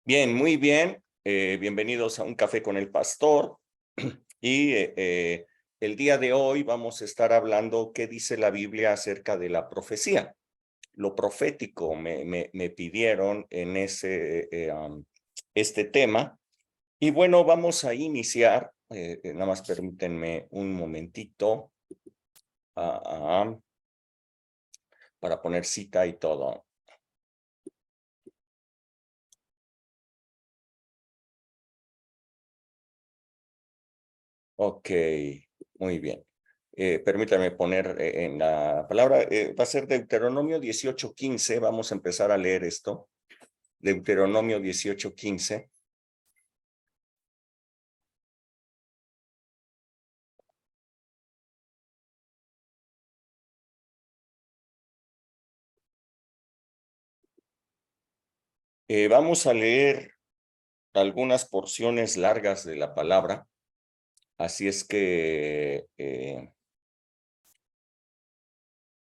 Bien, muy bien. Bienvenidos a Un Café con el Pastor. Y el día de hoy vamos a estar hablando qué dice la Biblia acerca de la profecía. Lo profético me pidieron en este tema. Y bueno, vamos a iniciar. Nada más permítanme un momentito ah, ah, para poner cita y todo. Ok, muy bien. Permítame poner en la palabra, va a ser Deuteronomio 18:15. Vamos a empezar a leer esto. Deuteronomio 18:15. Vamos a leer algunas porciones largas de la palabra. Así es que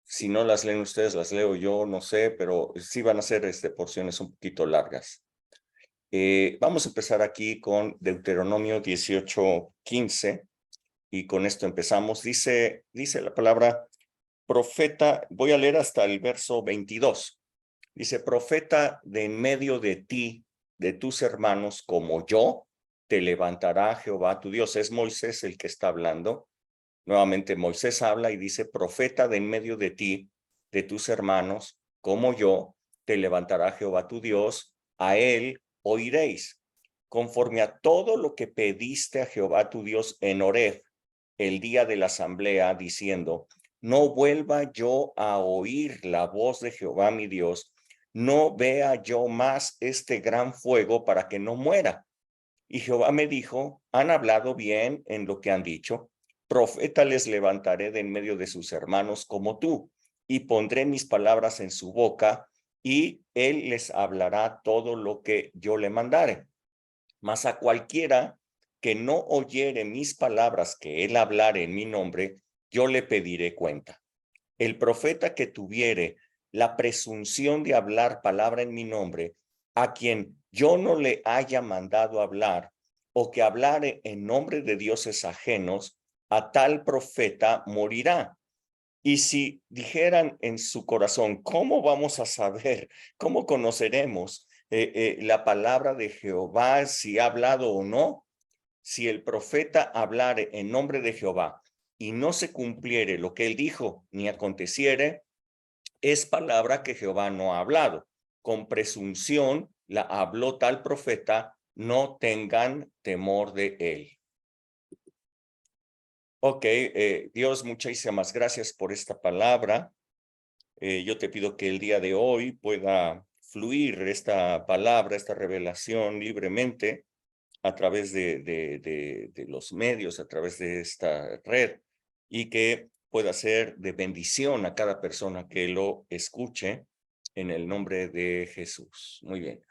si no las leen ustedes, las leo yo, no sé, pero sí van a ser porciones un poquito largas. Vamos a empezar aquí con Deuteronomio 18:15. Y con esto empezamos. Dice la palabra profeta, voy a leer hasta el verso 22. Dice, profeta de en medio de ti, de tus hermanos, como yo, te levantará Jehová tu Dios. Es Moisés el que está hablando. Nuevamente Moisés habla y dice, profeta de en medio de ti, de tus hermanos, como yo, te levantará Jehová tu Dios, a él oiréis, conforme a todo lo que pediste a Jehová tu Dios en Horeb, el día de la asamblea, diciendo, no vuelva yo a oír la voz de Jehová mi Dios, no vea yo más este gran fuego para que no muera. Y Jehová me dijo, han hablado bien en lo que han dicho, profeta les levantaré de en medio de sus hermanos como tú, y pondré mis palabras en su boca, y él les hablará todo lo que yo le mandare. Mas a cualquiera que no oyere mis palabras que él hablare en mi nombre, yo le pediré cuenta. El profeta que tuviere la presunción de hablar palabra en mi nombre, a quien yo no le haya mandado hablar, o que hablare en nombre de dioses ajenos, a tal profeta morirá. Y si dijeran en su corazón, ¿cómo vamos a saber, cómo conoceremos la palabra de Jehová, si ha hablado o no? Si el profeta hablare en nombre de Jehová y no se cumpliere lo que él dijo, ni aconteciere, es palabra que Jehová no ha hablado. Con presunción la habló tal profeta, no tengan temor de él. Ok, Dios, muchísimas gracias por esta palabra. Yo te pido que el día de hoy pueda fluir esta palabra, esta revelación libremente a través de los medios, a través de esta red, y que pueda ser de bendición a cada persona que lo escuche en el nombre de Jesús. Muy bien.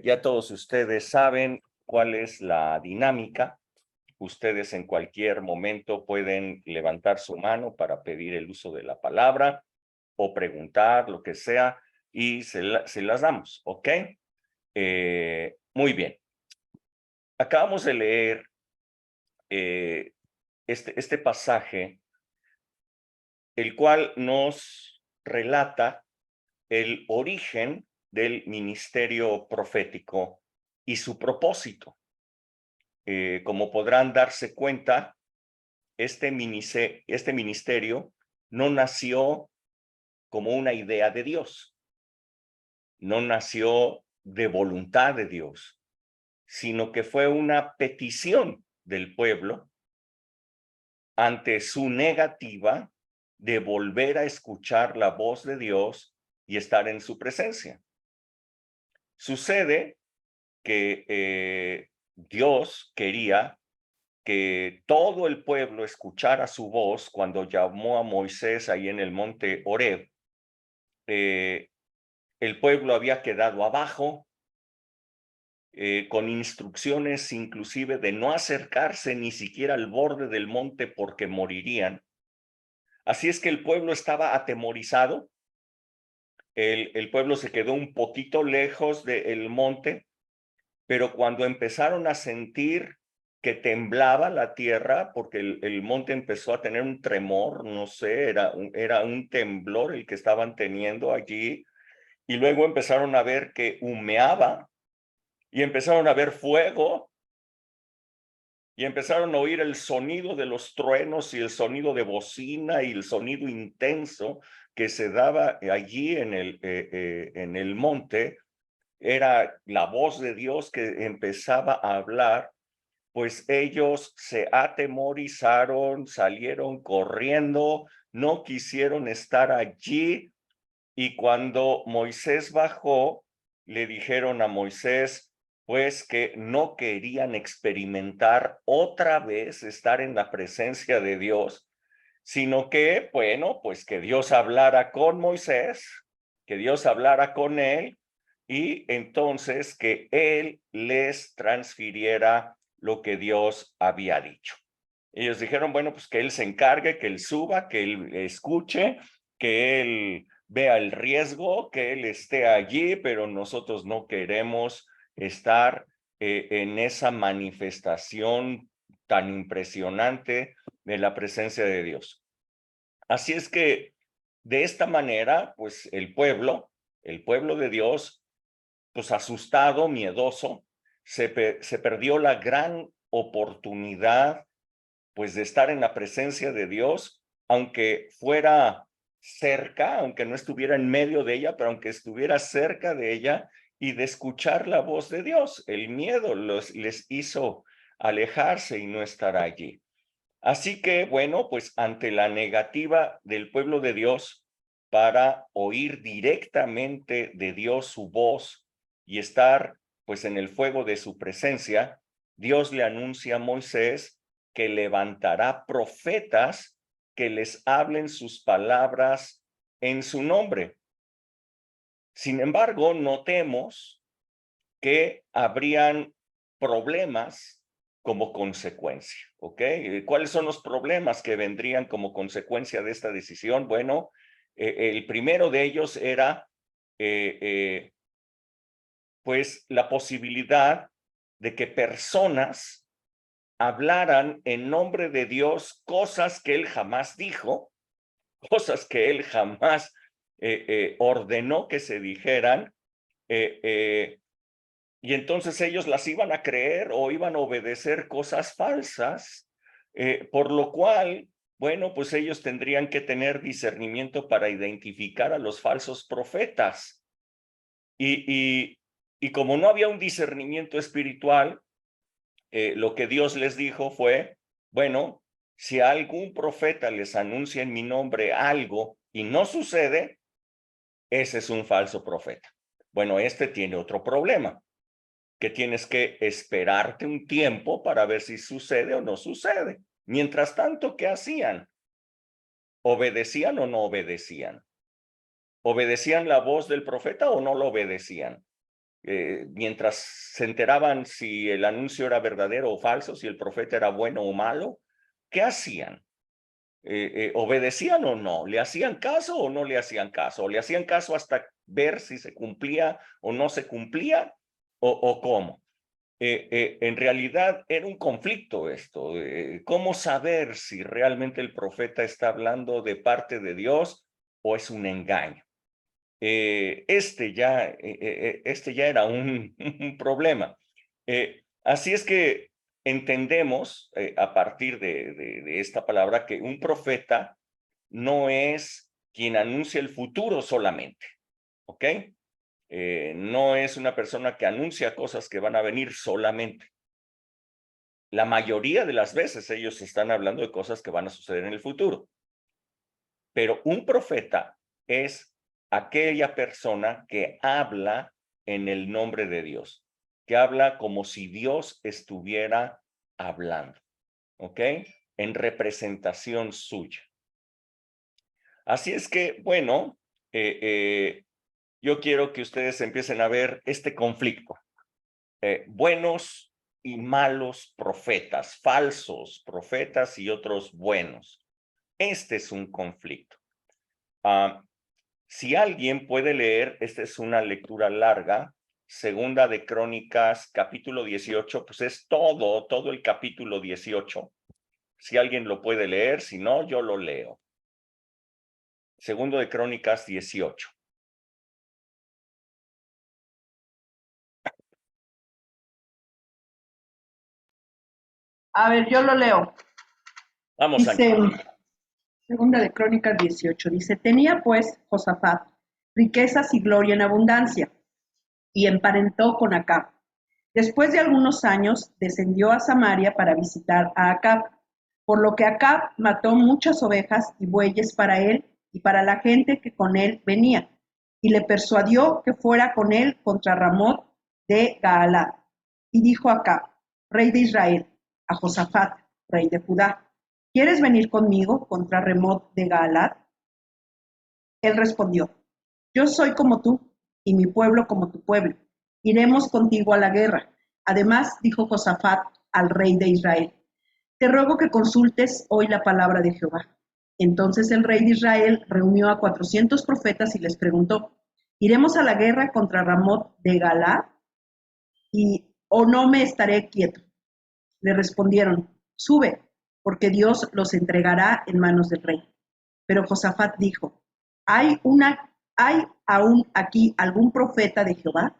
Ya todos ustedes saben cuál es la dinámica. Ustedes en cualquier momento pueden levantar su mano para pedir el uso de la palabra o preguntar, lo que sea, y se las damos, ¿ok? Muy bien. Acabamos de leer este pasaje, el cual nos relata el origen del ministerio profético y su propósito. Como podrán darse cuenta, este ministerio no nació como una idea de Dios, no nació de voluntad de Dios, sino que fue una petición del pueblo ante su negativa de volver a escuchar la voz de Dios y estar en su presencia. Sucede que Dios quería que todo el pueblo escuchara su voz cuando llamó a Moisés ahí en el monte Horeb. El pueblo había quedado abajo, con instrucciones inclusive de no acercarse ni siquiera al borde del monte porque morirían. Así es que el pueblo estaba atemorizado. El pueblo se quedó un poquito lejos del monte pero cuando empezaron a sentir que temblaba la tierra, porque el monte empezó a tener un tremor, no sé, era un temblor el que estaban teniendo allí, y luego empezaron a ver que humeaba, y empezaron a ver fuego, y empezaron a oír el sonido de los truenos y el sonido de bocina y el sonido intenso que se daba allí en el monte. Era la voz de Dios que empezaba a hablar. Pues ellos se atemorizaron, salieron corriendo, no quisieron estar allí, y cuando Moisés bajó, le dijeron a Moisés, pues que no querían experimentar otra vez estar en la presencia de Dios, sino que, bueno, pues que Dios hablara con Moisés, que Dios hablara con él, y entonces que él les transfiriera lo que Dios había dicho. Ellos dijeron, bueno, pues que él se encargue, que él suba, que él escuche, que él vea el riesgo, que él esté allí, pero nosotros no queremos estar en esa manifestación tan impresionante de la presencia de Dios. Así es que de esta manera, pues el pueblo de Dios, pues asustado, miedoso, se perdió la gran oportunidad, pues de estar en la presencia de Dios, aunque fuera cerca, aunque no estuviera en medio de ella, pero aunque estuviera cerca de ella, y de escuchar la voz de Dios. El miedo les hizo alejarse y no estar allí. Así que, bueno, pues ante la negativa del pueblo de Dios para oír directamente de Dios su voz y estar pues en el fuego de su presencia, Dios le anuncia a Moisés que levantará profetas que les hablen sus palabras en su nombre. Sin embargo, notemos que habrían problemas como consecuencia, ¿ok? ¿Cuáles son los problemas que vendrían como consecuencia de esta decisión? Bueno, el primero de ellos era, pues, la posibilidad de que personas hablaran en nombre de Dios cosas que él jamás dijo, cosas que él jamás ordenó que se dijeran, y entonces ellos las iban a creer o iban a obedecer cosas falsas, por lo cual, bueno, pues ellos tendrían que tener discernimiento para identificar a los falsos profetas. Y como no había un discernimiento espiritual, lo que Dios les dijo fue, bueno, si algún profeta les anuncia en mi nombre algo y no sucede, ese es un falso profeta. Bueno, este tiene otro problema, que tienes que esperarte un tiempo para ver si sucede o no sucede. Mientras tanto, ¿qué hacían? ¿Obedecían o no obedecían? ¿Obedecían la voz del profeta o no lo obedecían? Mientras se enteraban si el anuncio era verdadero o falso, si el profeta era bueno o malo, ¿qué hacían? ¿Obedecían o no? ¿Le hacían caso o no le hacían caso? ¿O le hacían caso hasta ver si se cumplía o no se cumplía? ¿O cómo? En realidad era un conflicto esto. ¿Cómo saber si realmente el profeta está hablando de parte de Dios o es un engaño? Este ya era un problema. Así es que entendemos a partir de esta palabra que un profeta no es quien anuncia el futuro solamente, ¿ok? No es una persona que anuncia cosas que van a venir solamente. La mayoría de las veces ellos están hablando de cosas que van a suceder en el futuro. Pero un profeta es aquella persona que habla en el nombre de Dios, que habla como si Dios estuviera hablando, ¿ok? En representación suya. Así es que, bueno, yo quiero que ustedes empiecen a ver este conflicto. Buenos y malos profetas, falsos profetas y otros buenos. Este es un conflicto. Si alguien puede leer, esta es una lectura larga, Segunda de Crónicas, capítulo 18, pues es todo el capítulo 18. Si alguien lo puede leer, si no, yo lo leo. Segundo de Crónicas 18. A ver, yo lo leo. Vamos, Dice, Ángel. segunda de Crónicas 18, dice, tenía pues Josafat riquezas y gloria en abundancia, y emparentó con Acab. Después de algunos años, descendió a Samaria para visitar a Acab, por lo que Acab mató muchas ovejas y bueyes para él y para la gente que con él venía, y le persuadió que fuera con él contra Ramot de Gaalad. Y dijo a Acab, rey de Israel, a Josafat, rey de Judá, ¿quieres venir conmigo contra Ramot de Gaalad? Él respondió, yo soy como tú, y mi pueblo como tu pueblo. Iremos contigo a la guerra. Además, dijo Josafat al rey de Israel, te ruego que consultes hoy la palabra de Jehová. Entonces el rey de Israel reunió a 400 profetas y les preguntó, ¿iremos a la guerra contra Ramot de Galaad? ¿O no me estaré quieto? Le respondieron, sube, porque Dios los entregará en manos del rey. Pero Josafat dijo, ¿hay aún aquí algún profeta de Jehová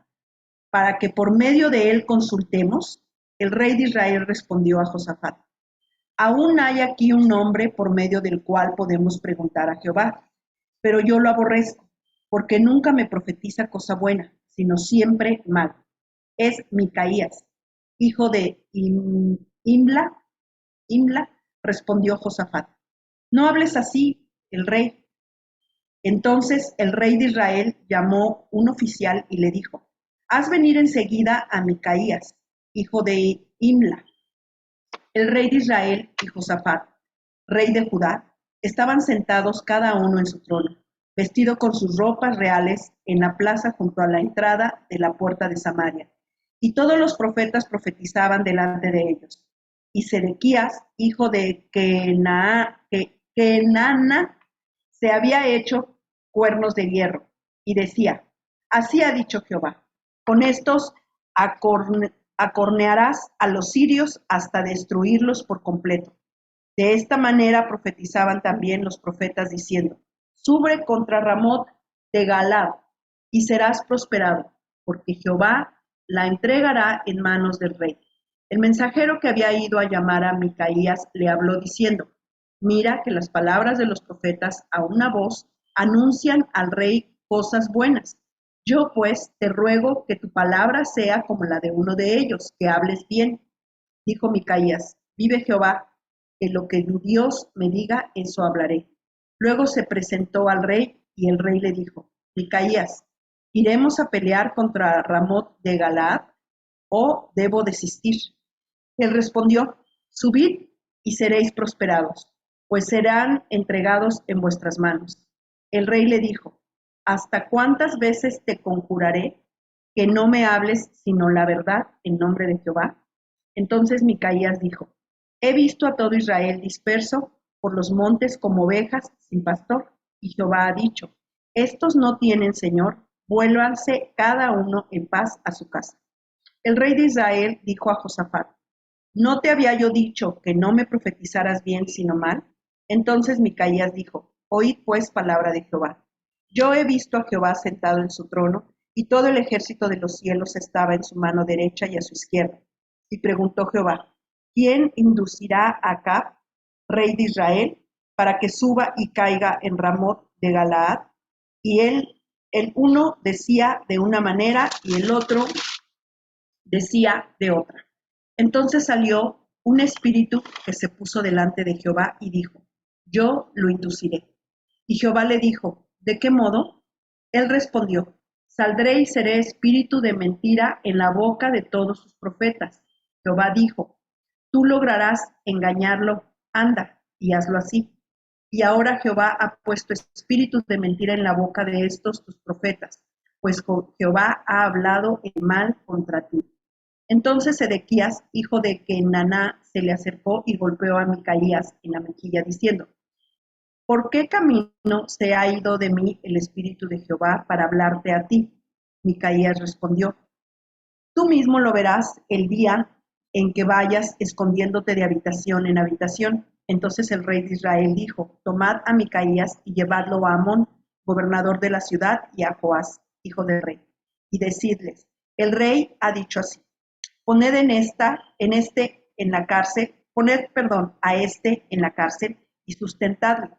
para que por medio de él consultemos? El rey de Israel respondió a Josafat, aún hay aquí un hombre por medio del cual podemos preguntar a Jehová, pero yo lo aborrezco, porque nunca me profetiza cosa buena, sino siempre mal. Es Micaías, hijo de Imla. Imla, respondió Josafat. No hables así, el rey. Entonces el rey de Israel llamó un oficial y le dijo, haz venir enseguida a Micaías, hijo de Imla. El rey de Israel y Josafat, rey de Judá, estaban sentados cada uno en su trono, vestido con sus ropas reales en la plaza junto a la entrada de la puerta de Samaria. Y todos los profetas profetizaban delante de ellos. Y Sedequías, hijo de Kenana, se había hecho cuernos de hierro y decía, así ha dicho Jehová, con estos acornearás a los sirios hasta destruirlos por completo. De esta manera profetizaban también los profetas diciendo, sube contra Ramot de Galaad y serás prosperado, porque Jehová la entregará en manos del rey. El mensajero que había ido a llamar a Micaías le habló diciendo, mira que las palabras de los profetas a una voz anuncian al rey cosas buenas. Yo pues te ruego que tu palabra sea como la de uno de ellos, que hables bien. Dijo Micaías, vive Jehová, que lo que Dios me diga, eso hablaré. Luego se presentó al rey y el rey le dijo, Micaías, ¿iremos a pelear contra Ramot de Galaad o debo desistir? Él respondió, subid y seréis prosperados, pues serán entregados en vuestras manos. El rey le dijo, ¿hasta cuántas veces te conjuraré que no me hables sino la verdad en nombre de Jehová? Entonces Micaías dijo, he visto a todo Israel disperso por los montes como ovejas sin pastor, y Jehová ha dicho, estos no tienen señor, vuélvanse cada uno en paz a su casa. El rey de Israel dijo a Josafat, ¿no te había yo dicho que no me profetizaras bien sino mal? Entonces Micaías dijo, oíd pues palabra de Jehová. Yo he visto a Jehová sentado en su trono, y todo el ejército de los cielos estaba en su mano derecha y a su izquierda. Y preguntó Jehová, ¿quién inducirá a Acab, rey de Israel, para que suba y caiga en Ramot de Galaad? Y el uno decía de una manera y el otro decía de otra. Entonces salió un espíritu que se puso delante de Jehová y dijo, yo lo induciré. Y Jehová le dijo, ¿de qué modo? Él respondió, saldré y seré espíritu de mentira en la boca de todos sus profetas. Jehová dijo, tú lograrás engañarlo, anda y hazlo así. Y ahora Jehová ha puesto espíritus de mentira en la boca de estos tus profetas, pues Jehová ha hablado el mal contra ti. Entonces Sedequías, hijo de Kenaná, se le acercó y golpeó a Micaías en la mejilla, diciendo, ¿por qué camino se ha ido de mí el Espíritu de Jehová para hablarte a ti? Micaías respondió, Tú mismo lo verás el día en que vayas escondiéndote de habitación en habitación. Entonces el rey de Israel dijo, tomad a Micaías y llevadlo a Amón, gobernador de la ciudad, y a Joás, hijo del rey, y decidles, el rey ha dicho así, poned a este en la cárcel y sustentadle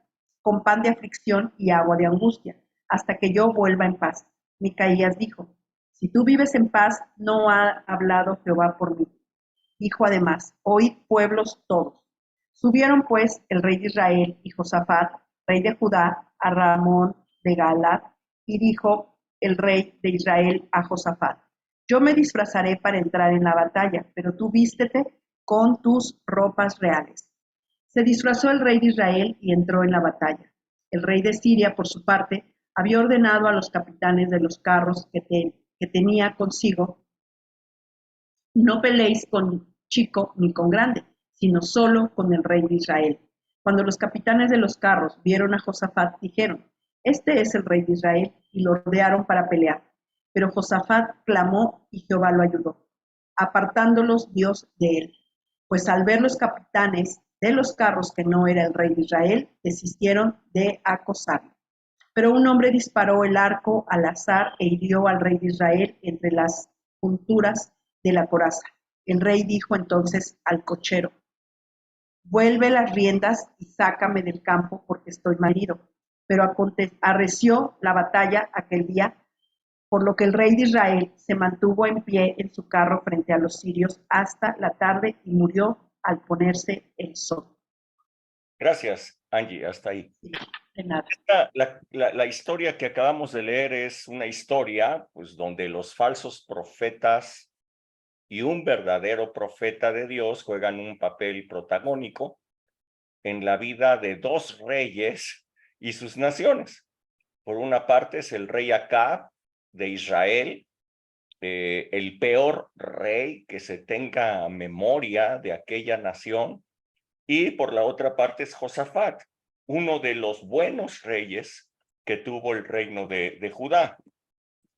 con pan de aflicción y agua de angustia, hasta que yo vuelva en paz. Micaías dijo, si tú vives en paz, no ha hablado Jehová por mí. Dijo además, oíd pueblos todos. Subieron pues el rey de Israel y Josafat, rey de Judá, a Ramón de Galaad, y dijo el rey de Israel a Josafat, yo me disfrazaré para entrar en la batalla, pero tú vístete con tus ropas reales. Se disfrazó el rey de Israel y entró en la batalla. El rey de Siria, por su parte, había ordenado a los capitanes de los carros que tenía consigo, no peleéis con chico ni con grande, sino solo con el rey de Israel. Cuando los capitanes de los carros vieron a Josafat, dijeron, este es el rey de Israel, y lo rodearon para pelear. Pero Josafat clamó y Jehová lo ayudó, apartándolos Dios de él. Pues al ver los capitanes de los carros que no era el rey de Israel, desistieron de acosarlo. Pero un hombre disparó el arco al azar e hirió al rey de Israel entre las junturas de la coraza. El rey dijo entonces al cochero, vuelve las riendas y sácame del campo porque estoy malherido. Pero arreció la batalla aquel día, por lo que el rey de Israel se mantuvo en pie en su carro frente a los sirios hasta la tarde y murió al ponerse el sol. Gracias, Angie, hasta ahí. Sí, de nada. La historia que acabamos de leer es una historia, pues, donde los falsos profetas y un verdadero profeta de Dios juegan un papel protagónico en la vida de dos reyes y sus naciones. Por una parte es el rey Acab de Israel, el peor rey que se tenga memoria de aquella nación, y por la otra parte es Josafat, uno de los buenos reyes que tuvo el reino de Judá.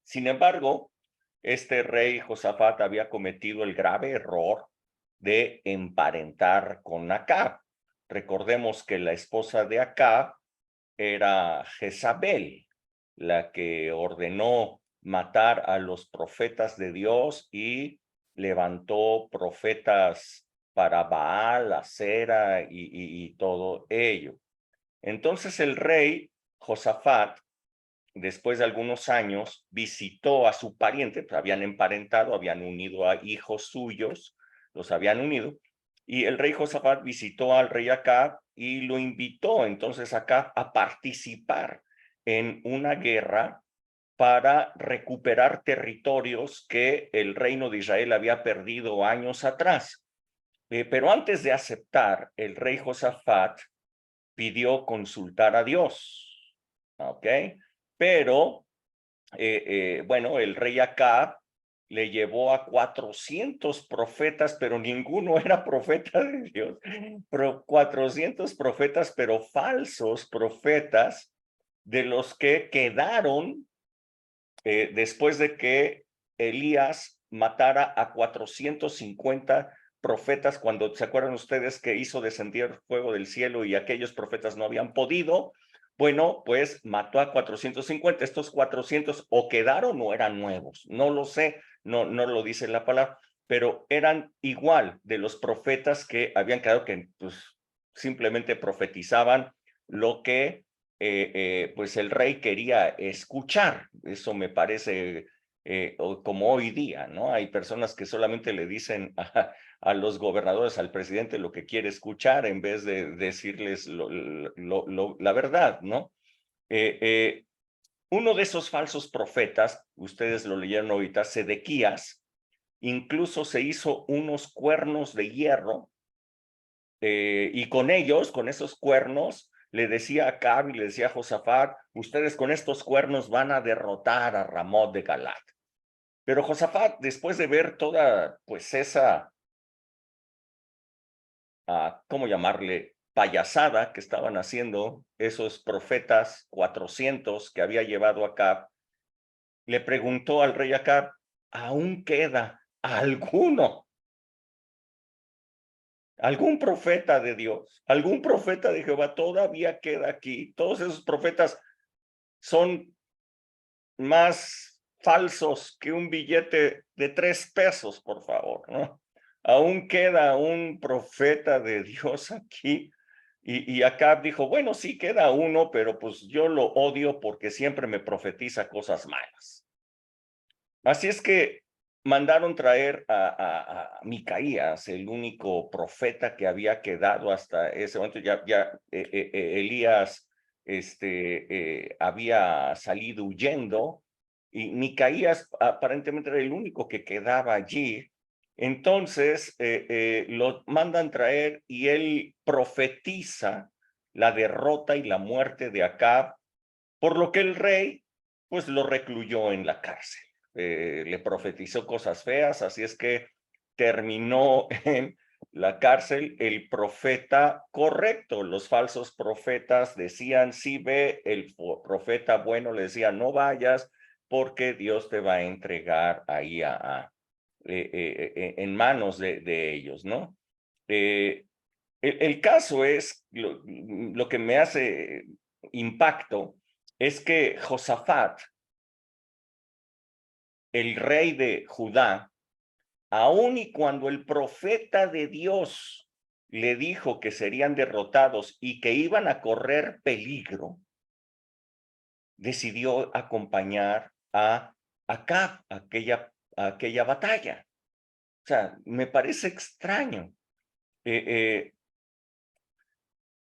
Sin embargo, este rey Josafat había cometido el grave error de emparentar con Acab. Recordemos que la esposa de Acab era Jezabel, la que ordenó matar a los profetas de Dios y levantó profetas para Baal, Acera y todo ello. Entonces el rey Josafat, después de algunos años, visitó a su pariente, pues habían emparentado, habían unido a hijos suyos, los habían unido, y el rey Josafat visitó al rey Acab y lo invitó entonces Acab a participar en una guerra para recuperar territorios que el reino de Israel había perdido años atrás. Pero antes de aceptar, el rey Josafat pidió consultar a Dios, ¿ok? Pero, bueno, el rey Acab le llevó a 400 profetas, pero ninguno era profeta de Dios. 400 profetas, pero falsos profetas, de los que quedaron después de que Elías matara a 450 profetas, cuando se acuerdan ustedes que hizo descender fuego del cielo y aquellos profetas no habían podido. Bueno, pues mató a 450. Estos 400 o quedaron o eran nuevos, no lo sé, no lo dice la palabra, pero eran igual de los profetas que habían quedado, que pues simplemente profetizaban lo que pues el rey quería escuchar. Eso me parece como hoy día, ¿no? Hay personas que solamente le dicen a los gobernadores, al presidente, lo que quiere escuchar en vez de decirles la verdad, ¿no? Uno de esos falsos profetas, ustedes lo leyeron ahorita, Sedequías, incluso se hizo unos cuernos de hierro y con ellos, con esos cuernos, le decía a Acab y le decía a Josafat, ustedes con estos cuernos van a derrotar a Ramot de Galaad. Pero Josafat, después de ver toda, pues esa, ¿cómo llamarle?, payasada que estaban haciendo esos profetas 400 que había llevado Acab, le preguntó al rey Acab, ¿aún queda alguno, algún profeta de Dios, algún profeta de Jehová todavía queda aquí. Todos esos profetas son más falsos que un billete de 3 pesos, por favor, ¿no? Aún queda un profeta de Dios aquí. Y Acab dijo, bueno, sí queda uno, pero pues yo lo odio porque siempre me profetiza cosas malas. Así es que mandaron traer a Micaías, el único profeta que había quedado hasta ese momento. Elías había salido huyendo y Micaías aparentemente era el único que quedaba allí. Entonces lo mandan traer y él profetiza la derrota y la muerte de Acab, por lo que el rey pues lo recluyó en la cárcel. Le profetizó cosas feas, así es que terminó en la cárcel el profeta correcto. Los falsos profetas decían, sí ve, el profeta bueno le decía, no vayas porque Dios te va a entregar ahí en manos de ellos, ¿no? El caso es, lo que me hace impacto es que Josafat, el rey de Judá, aun y cuando el profeta de Dios le dijo que serían derrotados y que iban a correr peligro, decidió acompañar a Acab a aquella batalla. O sea, me parece extraño.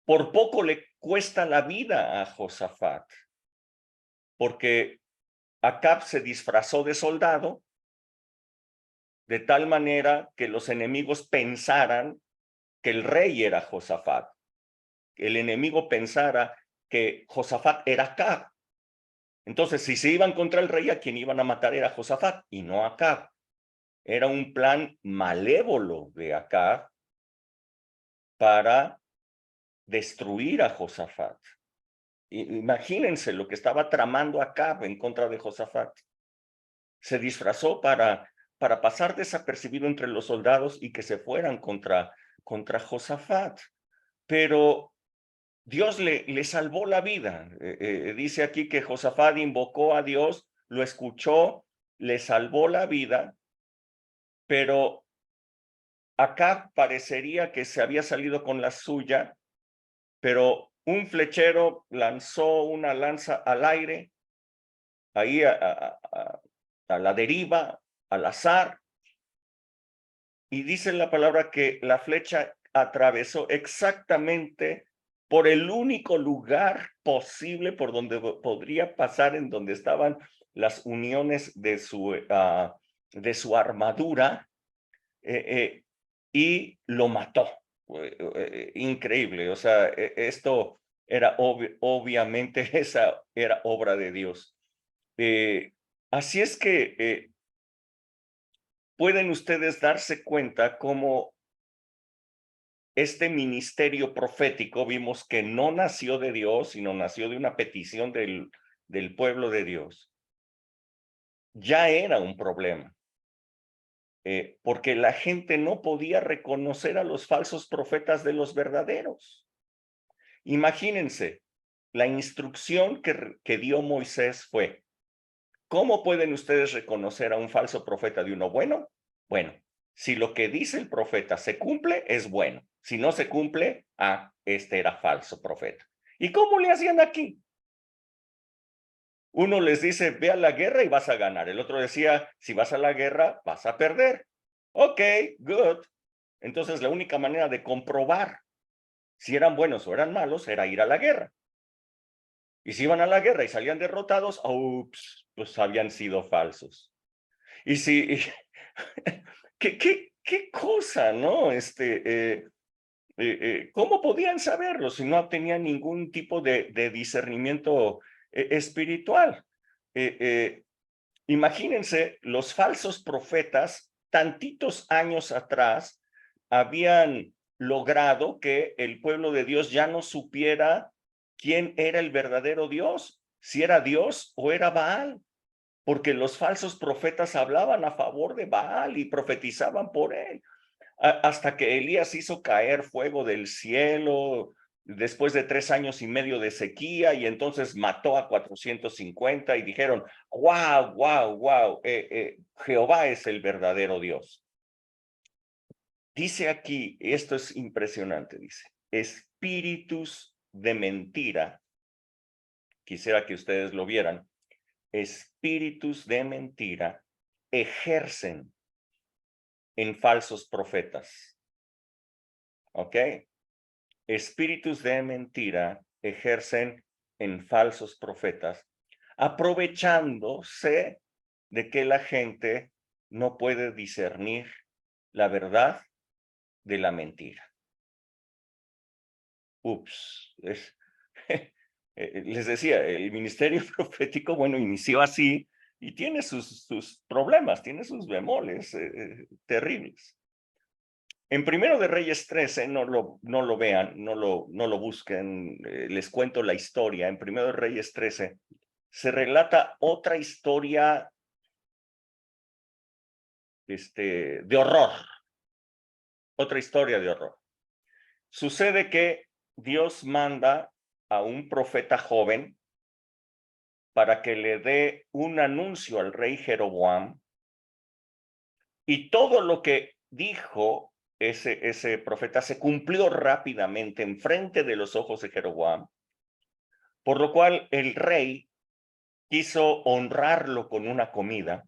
Por poco le cuesta la vida a Josafat, porque Acab se disfrazó de soldado de tal manera que los enemigos pensaran que el rey era Josafat. El enemigo pensara que Josafat era Acab. Entonces, si se iban contra el rey, a quien iban a matar era Josafat y no Acab. Era un plan malévolo de Acab para destruir a Josafat. Imagínense lo que estaba tramando Acab en contra de Josafat. Se disfrazó para pasar desapercibido entre los soldados y que se fueran contra Josafat. Pero Dios le salvó la vida. Dice aquí que Josafat invocó a Dios, lo escuchó, le salvó la vida, pero acá parecería que se había salido con la suya, pero un flechero lanzó una lanza al aire, ahí a la deriva, al azar, y dice la palabra que la flecha atravesó exactamente por el único lugar posible por donde podría pasar, en donde estaban las uniones de su armadura, y lo mató. Increíble, o sea, esto era obviamente esa era obra de Dios. Así es que pueden ustedes darse cuenta cómo este ministerio profético, vimos que no nació de Dios, sino nació de una petición del pueblo de Dios. Ya era un problema, porque la gente no podía reconocer a los falsos profetas de los verdaderos. Imagínense, la instrucción que dio Moisés fue, ¿cómo pueden ustedes reconocer a un falso profeta de uno bueno? Bueno, si lo que dice el profeta se cumple, es bueno. Si no se cumple, este era falso profeta. ¿Y cómo le hacían aquí? Uno les dice, ve a la guerra y vas a ganar. El otro decía, si vas a la guerra, vas a perder. Ok, good. Entonces la única manera de comprobar si eran buenos o eran malos era ir a la guerra. Y si iban a la guerra y salían derrotados, ups, pues habían sido falsos. Y si, ¿qué cosa, no? ¿Cómo podían saberlo si no tenían ningún tipo de discernimiento espiritual? Imagínense, los falsos profetas, tantitos años atrás, habían logrado que el pueblo de Dios ya no supiera quién era el verdadero Dios, si era Dios o era Baal. porque los falsos profetas hablaban a favor de Baal y profetizaban por él, hasta que Elías hizo caer fuego del cielo después de 3 años y medio de sequía, y entonces mató a 450 y dijeron, wow, wow, wow, Jehová es el verdadero Dios. Dice aquí, esto es impresionante, dice, espíritus de mentira, quisiera que ustedes lo vieran, espíritus de mentira ejercen en falsos profetas. ¿Ok? Espíritus de mentira ejercen en falsos profetas, aprovechándose de que la gente no puede discernir la verdad de la mentira. Ups, les decía, el ministerio profético, bueno, inició así y tiene sus problemas, tiene sus bemoles terribles. En Primero de Reyes 13, no lo vean, no lo busquen, les cuento la historia. En Primero de Reyes 13 se relata otra historia de horror, otra historia de horror. Sucede que Dios manda a un profeta joven para que le dé un anuncio al rey Jeroboam, y todo lo que dijo ese profeta se cumplió rápidamente enfrente de los ojos de Jeroboam, por lo cual el rey quiso honrarlo con una comida,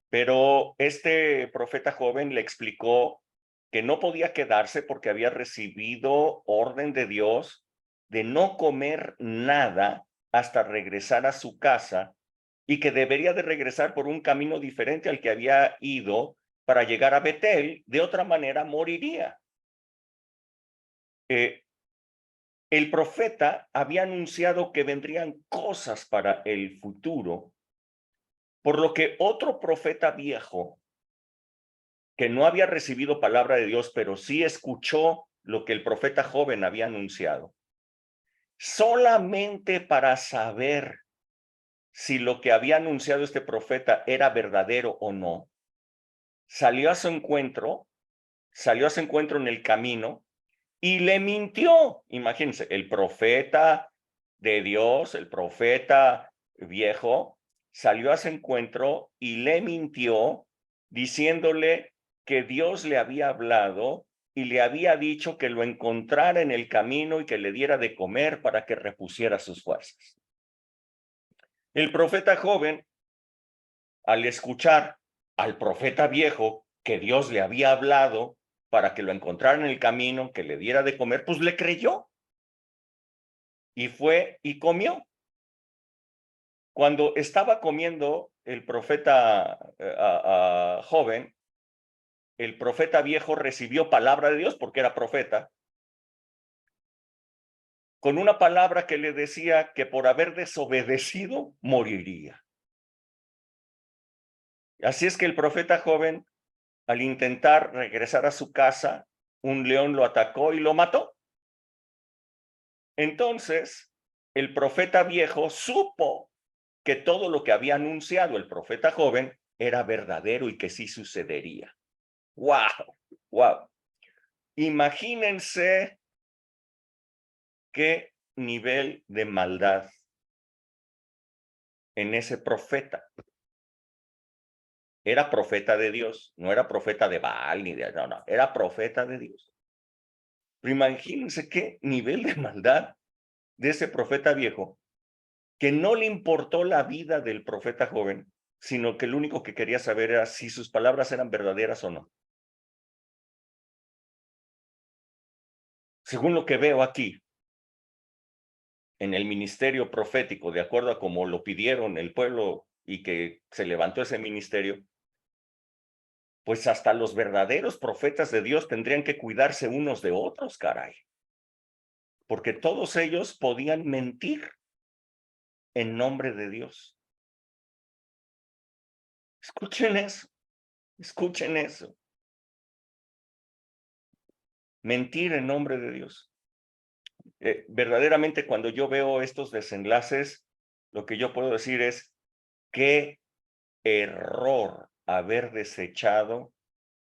pero este profeta joven le explicó que no podía quedarse porque había recibido orden de Dios de no comer nada hasta regresar a su casa, y que debería de regresar por un camino diferente al que había ido para llegar a Betel, de otra manera moriría. El profeta había anunciado que vendrían cosas para el futuro, por lo que otro profeta viejo, que no había recibido palabra de Dios, pero sí escuchó lo que el profeta joven había anunciado, solamente para saber si lo que había anunciado este profeta era verdadero o no, salió a su encuentro en el camino y le mintió. Imagínense, el profeta de Dios, el profeta viejo, salió a su encuentro y le mintió, diciéndole que Dios le había hablado y le había dicho que lo encontrara en el camino y que le diera de comer para que repusiera sus fuerzas. El profeta joven, al escuchar al profeta viejo que Dios le había hablado para que lo encontrara en el camino, que le diera de comer, pues le creyó y fue y comió. Cuando estaba comiendo el profeta joven, el profeta viejo recibió palabra de Dios porque era profeta, con una palabra que le decía que por haber desobedecido moriría. Así es que el profeta joven, al intentar regresar a su casa, un león lo atacó y lo mató. Entonces, el profeta viejo supo que todo lo que había anunciado el profeta joven era verdadero y que sí sucedería. ¡Wow! ¡Wow! Imagínense qué nivel de maldad en ese profeta. Era profeta de Dios, no era profeta de Baal ni de... No, era profeta de Dios. Pero imagínense qué nivel de maldad de ese profeta viejo, que no le importó la vida del profeta joven, sino que lo único que quería saber era si sus palabras eran verdaderas o no. Según lo que veo aquí, en el ministerio profético, de acuerdo a como lo pidieron el pueblo y que se levantó ese ministerio, pues hasta los verdaderos profetas de Dios tendrían que cuidarse unos de otros, caray. Porque todos ellos podían mentir en nombre de Dios. Escuchen eso, escuchen eso. Mentir en nombre de Dios. Verdaderamente, cuando yo veo estos desenlaces, lo que yo puedo decir es, Qué error haber desechado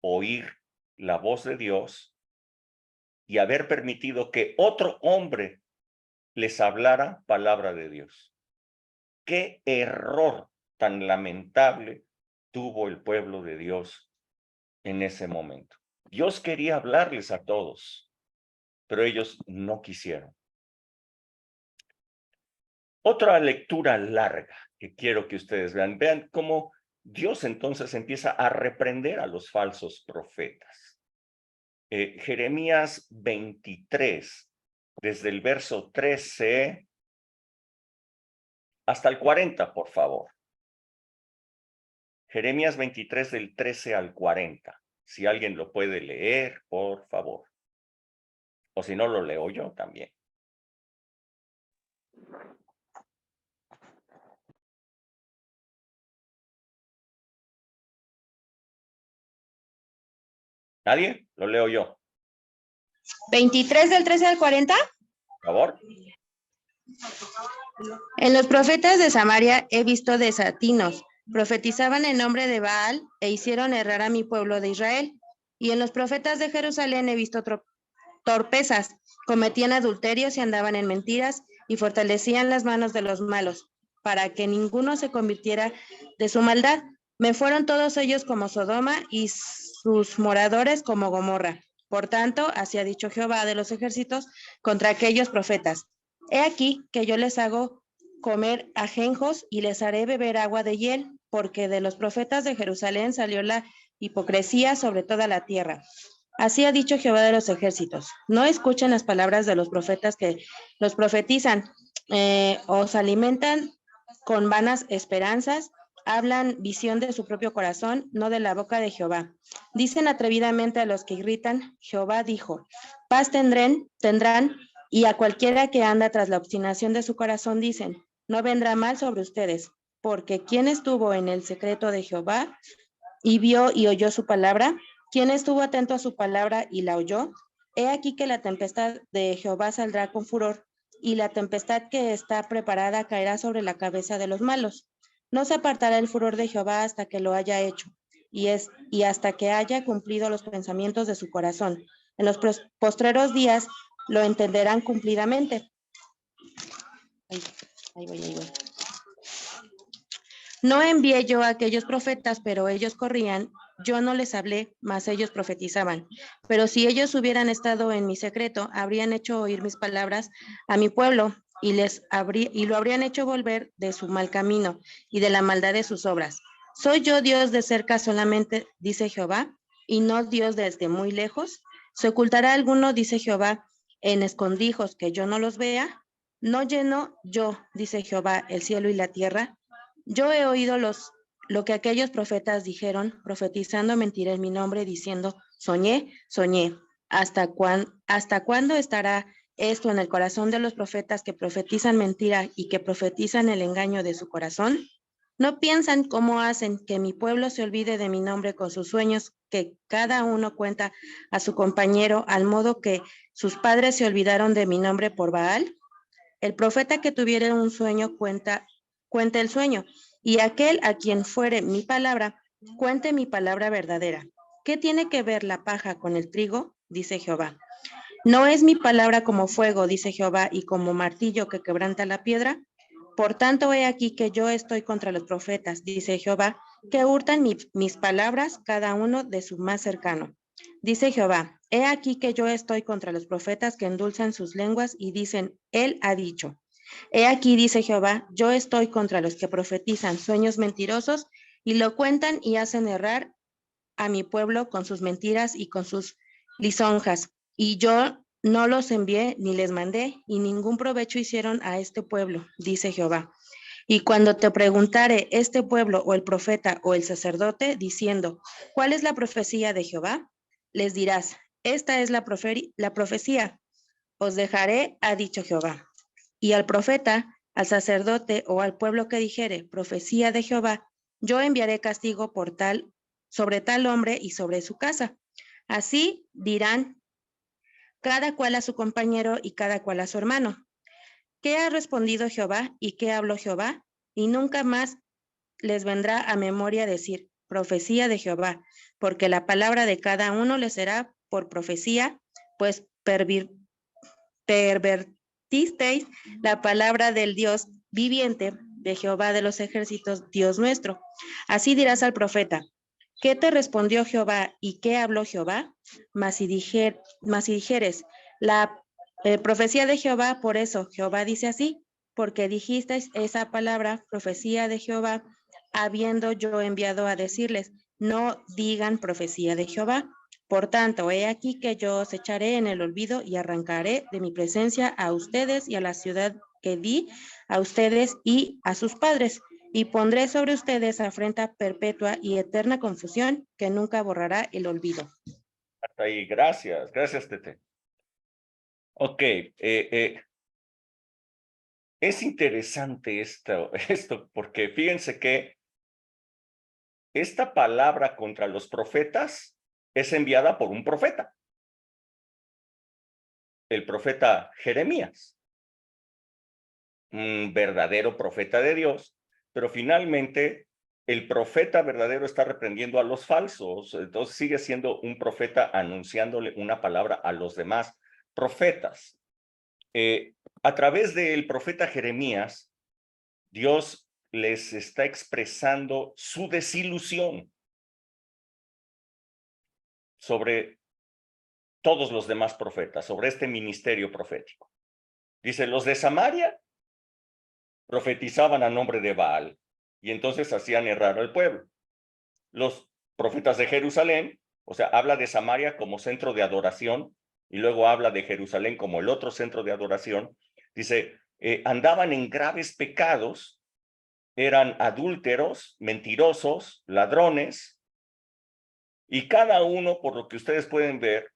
oír la voz de Dios y haber permitido que otro hombre les hablara palabra de Dios. Qué error tan lamentable tuvo el pueblo de Dios en ese momento. Dios quería hablarles a todos, pero ellos no quisieron. Otra lectura larga que quiero que ustedes vean. Vean cómo Dios entonces empieza a reprender a los falsos profetas. Jeremías 23, desde el verso 13 hasta el 40, por favor. Jeremías 23 del 13 al 40. Si alguien lo puede leer, por favor. O si no, lo leo yo también. ¿Nadie? Lo leo yo. 23 del 13 al 40. Por favor. En los profetas de Samaria he visto desatinos. Profetizaban en nombre de Baal e hicieron errar a mi pueblo de Israel. Y en los profetas de Jerusalén he visto torpezas. Cometían adulterios y andaban en mentiras y fortalecían las manos de los malos, para que ninguno se convirtiera de su maldad. Me fueron todos ellos como Sodoma y sus moradores como Gomorra. Por tanto, así ha dicho Jehová de los ejércitos contra aquellos profetas. He aquí que yo les hago comer ajenjos y les haré beber agua de hiel, porque de los profetas de Jerusalén salió la hipocresía sobre toda la tierra. Así ha dicho Jehová de los ejércitos. No escuchen las palabras de los profetas que los profetizan, os alimentan con vanas esperanzas, hablan visión de su propio corazón, no de la boca de Jehová. Dicen atrevidamente a los que irritan, Jehová dijo, paz tendrán, y a cualquiera que anda tras la obstinación de su corazón dicen, no vendrá mal sobre ustedes, porque ¿quién estuvo en el secreto de Jehová y vio y oyó su palabra? ¿Quién estuvo atento a su palabra y la oyó? He aquí que la tempestad de Jehová saldrá con furor, y la tempestad que está preparada caerá sobre la cabeza de los malos. No se apartará el furor de Jehová hasta que lo haya hecho, y hasta que haya cumplido los pensamientos de su corazón. En los postreros días lo entenderán cumplidamente. Ahí voy. No envié yo a aquellos profetas, pero ellos corrían. Yo no les hablé, mas ellos profetizaban. Pero si ellos hubieran estado en mi secreto, habrían hecho oír mis palabras a mi pueblo y lo habrían hecho volver de su mal camino y de la maldad de sus obras. ¿Soy yo Dios de cerca solamente, dice Jehová, y no Dios desde muy lejos? ¿Se ocultará alguno, dice Jehová, en escondrijos que yo no los vea? ¿No lleno yo, dice Jehová, el cielo y la tierra? Yo he oído lo que aquellos profetas dijeron, profetizando mentira en mi nombre, diciendo, soñé. ¿Hasta cuándo estará esto en el corazón de los profetas que profetizan mentira y que profetizan el engaño de su corazón? ¿No piensan cómo hacen que mi pueblo se olvide de mi nombre con sus sueños, que cada uno cuenta a su compañero, al modo que sus padres se olvidaron de mi nombre por Baal? El profeta que tuviera un sueño cuenta el sueño, y aquel a quien fuere mi palabra, cuente mi palabra verdadera. ¿Qué tiene que ver la paja con el trigo? Dice Jehová. ¿No es mi palabra como fuego, dice Jehová, y como martillo que quebranta la piedra? Por tanto, he aquí que yo estoy contra los profetas, dice Jehová, que hurtan mis palabras, cada uno de su más cercano. Dice Jehová, he aquí que yo estoy contra los profetas que endulzan sus lenguas y dicen, él ha dicho. He aquí, dice Jehová, yo estoy contra los que profetizan sueños mentirosos y lo cuentan y hacen errar a mi pueblo con sus mentiras y con sus lisonjas. Y yo no los envié ni les mandé, y ningún provecho hicieron a este pueblo, dice Jehová. Y cuando te preguntare este pueblo o el profeta o el sacerdote, diciendo, ¿cuál es la profecía de Jehová? Les dirás, esta es la profecía. Os dejaré, ha dicho Jehová. Y al profeta, al sacerdote o al pueblo que dijere, profecía de Jehová, yo enviaré castigo sobre tal hombre y sobre su casa. Así dirán cada cual a su compañero y cada cual a su hermano. ¿Qué ha respondido Jehová y qué habló Jehová? Y nunca más les vendrá a memoria decir, profecía de Jehová, porque la palabra de cada uno les será por profecía, pues pervertisteis la palabra del Dios viviente, de Jehová de los ejércitos, Dios nuestro. Así dirás al profeta, ¿qué te respondió Jehová y qué habló Jehová? Mas si dijeres, la profecía de Jehová, por eso Jehová dice así, porque dijisteis esa palabra, profecía de Jehová, habiendo yo enviado a decirles, no digan profecía de Jehová. Por tanto, he aquí que yo os echaré en el olvido y arrancaré de mi presencia a ustedes y a la ciudad que di a ustedes y a sus padres, y pondré sobre ustedes afrenta perpetua y eterna confusión que nunca borrará el olvido. Hasta ahí, gracias, Tete. Ok, es interesante esto, porque fíjense que esta palabra contra los profetas es enviada por un profeta, el profeta Jeremías, un verdadero profeta de Dios, pero finalmente el profeta verdadero está reprendiendo a los falsos, entonces sigue siendo un profeta anunciándole una palabra a los demás profetas. A través del profeta Jeremías, Dios les está expresando su desilusión sobre todos los demás profetas, sobre este ministerio profético. Dice, los de Samaria profetizaban a nombre de Baal y entonces hacían errar al pueblo. Los profetas de Jerusalén, o sea, habla de Samaria como centro de adoración y luego habla de Jerusalén como el otro centro de adoración. Dice, andaban en graves pecados, eran adúlteros, mentirosos, ladrones, y cada uno, por lo que ustedes pueden ver,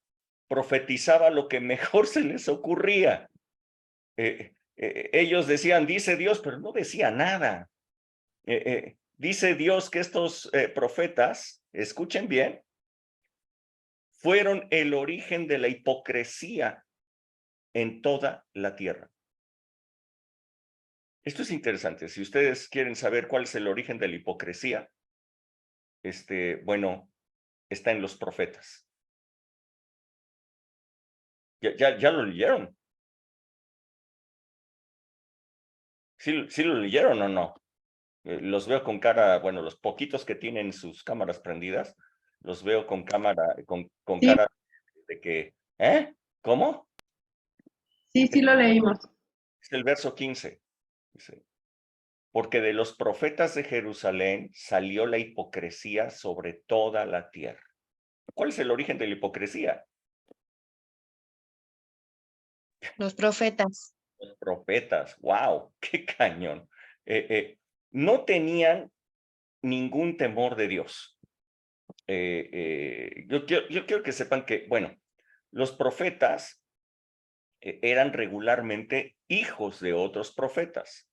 profetizaba lo que mejor se les ocurría. Ellos decían, dice Dios, pero no decía nada. Dice Dios que estos profetas, escuchen bien, fueron el origen de la hipocresía en toda la tierra. Esto es interesante. Si ustedes quieren saber cuál es el origen de la hipocresía, bueno, está en los profetas. ¿Ya lo leyeron? ¿Sí lo leyeron o no? Los veo con cara, bueno, los poquitos que tienen sus cámaras prendidas, los veo con con Sí, cara de que, ¿Cómo? sí lo leímos. Es el verso 15. Dice, porque de los profetas de Jerusalén salió la hipocresía sobre toda la tierra. ¿Cuál es el origen de la hipocresía? Los profetas. Los profetas, wow, qué cañón. No tenían ningún temor de Dios. Yo quiero que sepan que, bueno, los profetas eran regularmente hijos de otros profetas.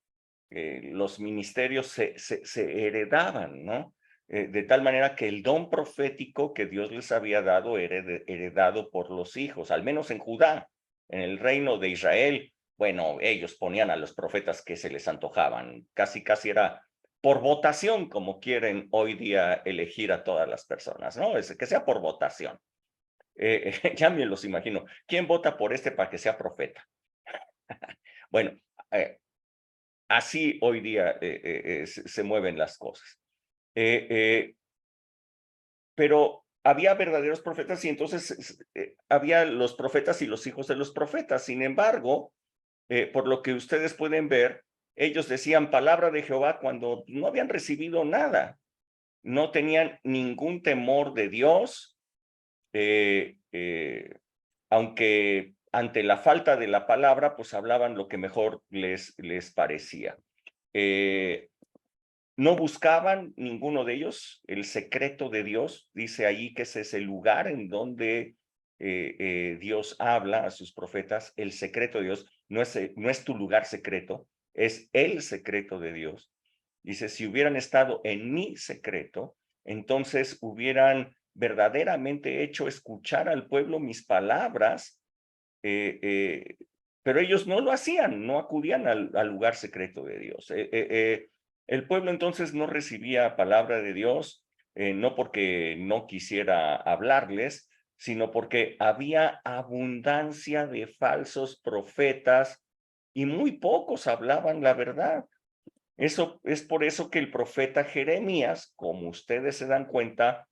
Los ministerios se heredaban, ¿no? De tal manera que el don profético que Dios les había dado era heredado por los hijos, al menos en Judá. En el reino de Israel, bueno, ellos ponían a los profetas que se les antojaban. Casi era por votación, como quieren hoy día elegir a todas las personas, ¿no? Que sea por votación. Ya me los imagino. ¿Quién vota por para que sea profeta? Bueno, así hoy día se mueven las cosas. Pero había verdaderos profetas y entonces había los profetas y los hijos de los profetas. Sin embargo, por lo que ustedes pueden ver, ellos decían palabra de Jehová cuando no habían recibido nada. No tenían ningún temor de Dios, aunque ante la falta de la palabra, pues hablaban lo que mejor les parecía. No buscaban ninguno de ellos el secreto de Dios. Dice ahí que ese es el lugar en donde Dios habla a sus profetas. El secreto de Dios no es tu lugar secreto, es el secreto de Dios. Dice, si hubieran estado en mi secreto, entonces hubieran verdaderamente hecho escuchar al pueblo mis palabras, pero ellos no lo hacían, no acudían al lugar secreto de Dios. El pueblo entonces no recibía palabra de Dios, no porque no quisiera hablarles, sino porque había abundancia de falsos profetas y muy pocos hablaban la verdad. Eso es por eso que el profeta Jeremías, como ustedes se dan cuenta,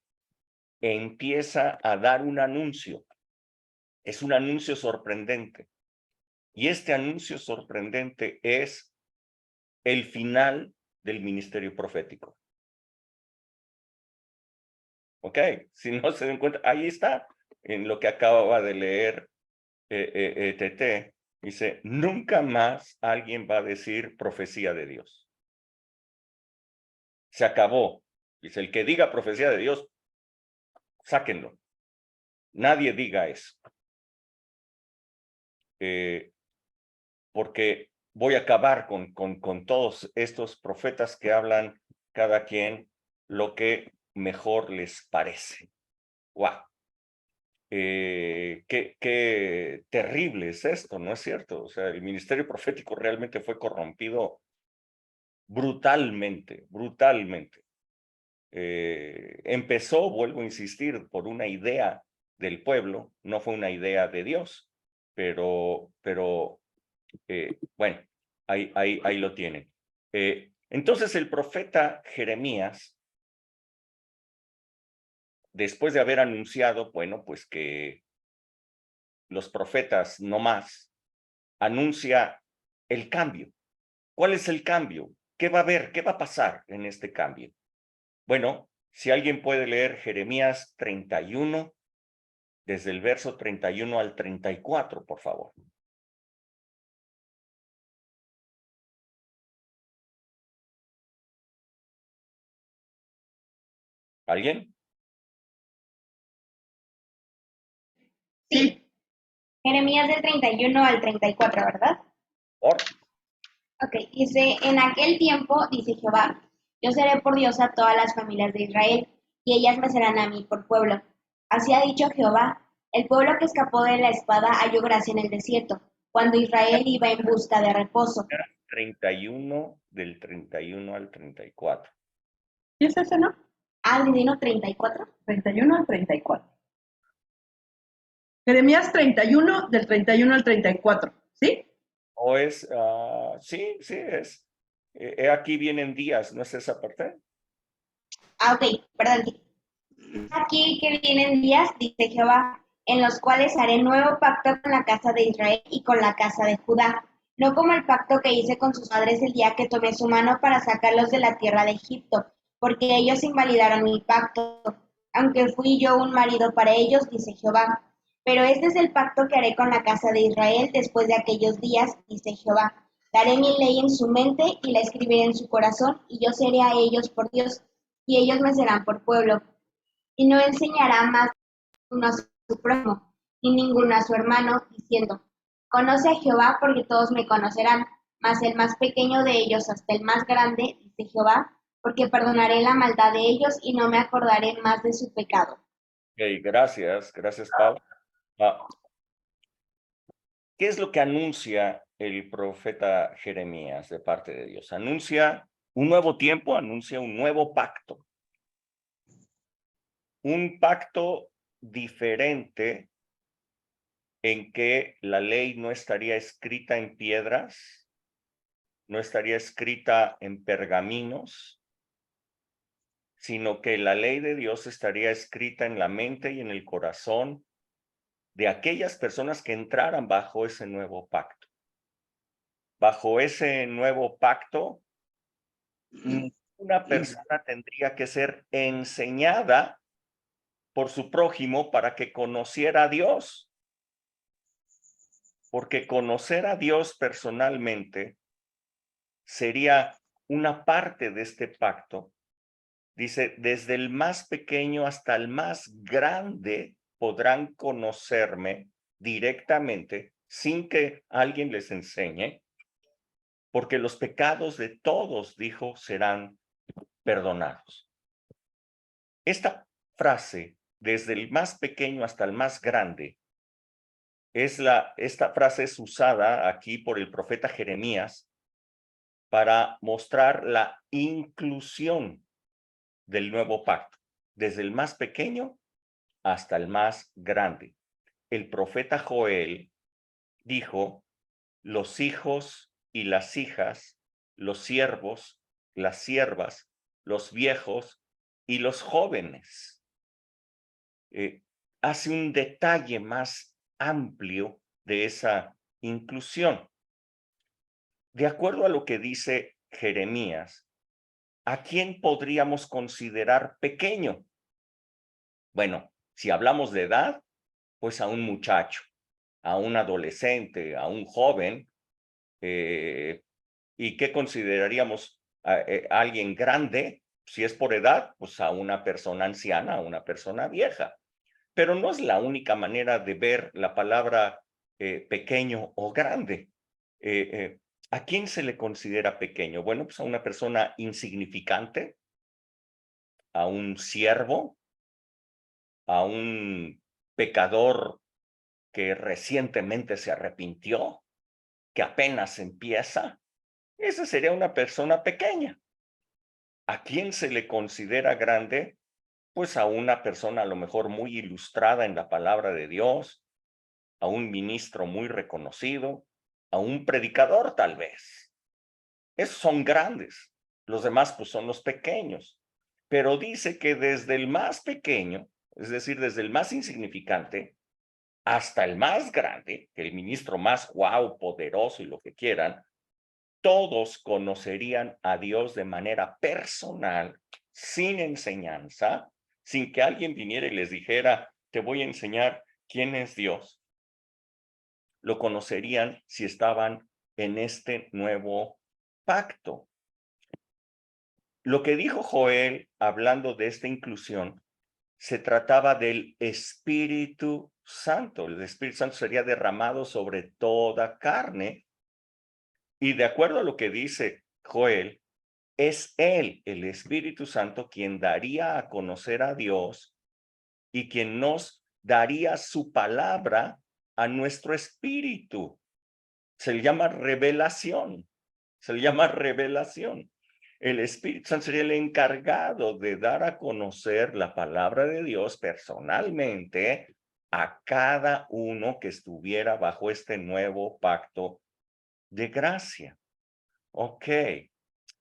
empieza a dar un anuncio. Es un anuncio sorprendente. Y este anuncio sorprendente es el final del ministerio profético. ¿Ok? Si no se dan cuenta, ahí está, en lo que acababa de leer Tete. Dice, nunca más alguien va a decir profecía de Dios. Se acabó. Dice, el que diga profecía de Dios, sáquenlo. Nadie diga eso. Porque voy a acabar con todos estos profetas que hablan cada quien lo que mejor les parece. ¡Wow! Qué terrible es esto, ¿no es cierto? O sea, el ministerio profético realmente fue corrompido brutalmente, brutalmente. Empezó, vuelvo a insistir, por una idea del pueblo, no fue una idea de Dios, pero bueno, ahí lo tienen. Entonces el profeta Jeremías, después de haber anunciado, bueno, pues que los profetas no más, anuncia el cambio. ¿Cuál es el cambio? ¿Qué va a haber? ¿Qué va a pasar en este cambio? Bueno, si alguien puede leer Jeremías 31, desde el verso 31 al 34, por favor. ¿Alguien? Sí. Jeremías del 31 al 34, ¿verdad? Por. Ok, dice, en aquel tiempo, dice Jehová, yo seré por Dios a todas las familias de Israel, y ellas me serán a mí por pueblo. Así ha dicho Jehová, el pueblo que escapó de la espada halló gracia en el desierto, cuando Israel iba en busca de reposo. 31, del 31 al 34. ¿Sí es ese, no? Ah, ¿divino 34? 31 al 34. Jeremías 31, del 31 al 34, ¿sí? O es, sí, es. Aquí vienen días, ¿no es esa parte? Ah, ok, perdón. Aquí que vienen días, dice Jehová, en los cuales haré nuevo pacto con la casa de Israel y con la casa de Judá, no como el pacto que hice con sus padres el día que tomé su mano para sacarlos de la tierra de Egipto, porque ellos invalidaron mi pacto, aunque fui yo un marido para ellos, dice Jehová. Pero este es el pacto que haré con la casa de Israel después de aquellos días, dice Jehová. Daré mi ley en su mente y la escribiré en su corazón, y yo seré a ellos por Dios, y ellos me serán por pueblo. Y no enseñará más uno a su prójimo, ni ninguno a su hermano, diciendo, conoce a Jehová, porque todos me conocerán, mas el más pequeño de ellos hasta el más grande, dice Jehová, porque perdonaré la maldad de ellos y no me acordaré más de su pecado. Ok, gracias, Pablo. ¿Qué es lo que anuncia el profeta Jeremías de parte de Dios? Anuncia un nuevo tiempo, anuncia un nuevo pacto. Un pacto diferente en que la ley no estaría escrita en piedras, no estaría escrita en pergaminos, sino que la ley de Dios estaría escrita en la mente y en el corazón de aquellas personas que entraran bajo ese nuevo pacto. Bajo ese nuevo pacto, ninguna persona tendría que ser enseñada por su prójimo para que conociera a Dios. Porque conocer a Dios personalmente sería una parte de este pacto. Dice, desde el más pequeño hasta el más grande podrán conocerme directamente sin que alguien les enseñe, porque los pecados de todos, dijo, serán perdonados. Esta frase, desde el más pequeño hasta el más grande, esta frase es usada aquí por el profeta Jeremías para mostrar la inclusión del nuevo pacto, desde el más pequeño hasta el más grande. El profeta Joel dijo: los hijos y las hijas, los siervos, las siervas, los viejos y los jóvenes. Hace un detalle más amplio de esa inclusión. De acuerdo a lo que dice Jeremías, ¿a quién podríamos considerar pequeño? Bueno, si hablamos de edad, pues a un muchacho, a un adolescente, a un joven. ¿Y qué consideraríamos a alguien grande? Si es por edad, pues a una persona anciana, a una persona vieja. Pero no es la única manera de ver la palabra pequeño o grande. ¿A quién se le considera pequeño? Bueno, pues a una persona insignificante, a un siervo, a un pecador que recientemente se arrepintió, que apenas empieza. Esa sería una persona pequeña. ¿A quién se le considera grande? Pues a una persona a lo mejor muy ilustrada en la palabra de Dios, a un ministro muy reconocido, a un predicador tal vez. Esos son grandes. Los demás pues son los pequeños. Pero dice que desde el más pequeño, es decir, desde el más insignificante, hasta el más grande, que el ministro más guau, poderoso y lo que quieran, todos conocerían a Dios de manera personal, sin enseñanza, sin que alguien viniera y les dijera: te voy a enseñar quién es Dios. Lo conocerían si estaban en este nuevo pacto. Lo que dijo Joel, hablando de esta inclusión, se trataba del Espíritu Santo. El Espíritu Santo sería derramado sobre toda carne. Y de acuerdo a lo que dice Joel, es Él, el Espíritu Santo, quien daría a conocer a Dios y quien nos daría su palabra a nuestro espíritu. Se le llama revelación. Se le llama revelación. El Espíritu Santo sería el encargado de dar a conocer la palabra de Dios personalmente a cada uno que estuviera bajo este nuevo pacto de gracia. Ok.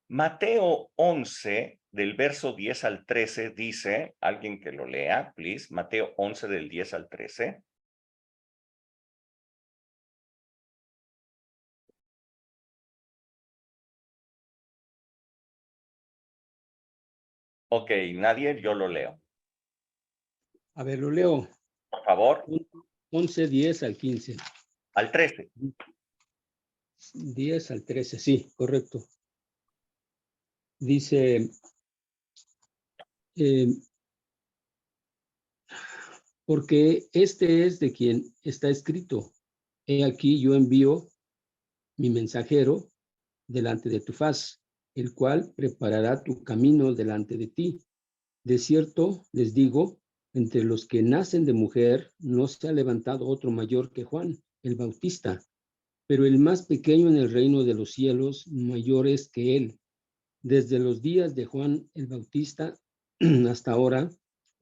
Mateo 11, del verso 10 al 13, dice, alguien que lo lea, please, Mateo 11, del 10 al 13. Ok, nadie, yo lo leo. A ver, lo leo. Por favor. 11, 10 al 15. Al 13. 10 al 13, sí, correcto. Dice, porque este es de quien está escrito: he aquí yo envío mi mensajero delante de tu faz, el cual preparará tu camino delante de ti. De cierto les digo, entre los que nacen de mujer no se ha levantado otro mayor que Juan el Bautista, pero el más pequeño en el reino de los cielos mayor es que él. Desde los días de Juan el Bautista hasta ahora,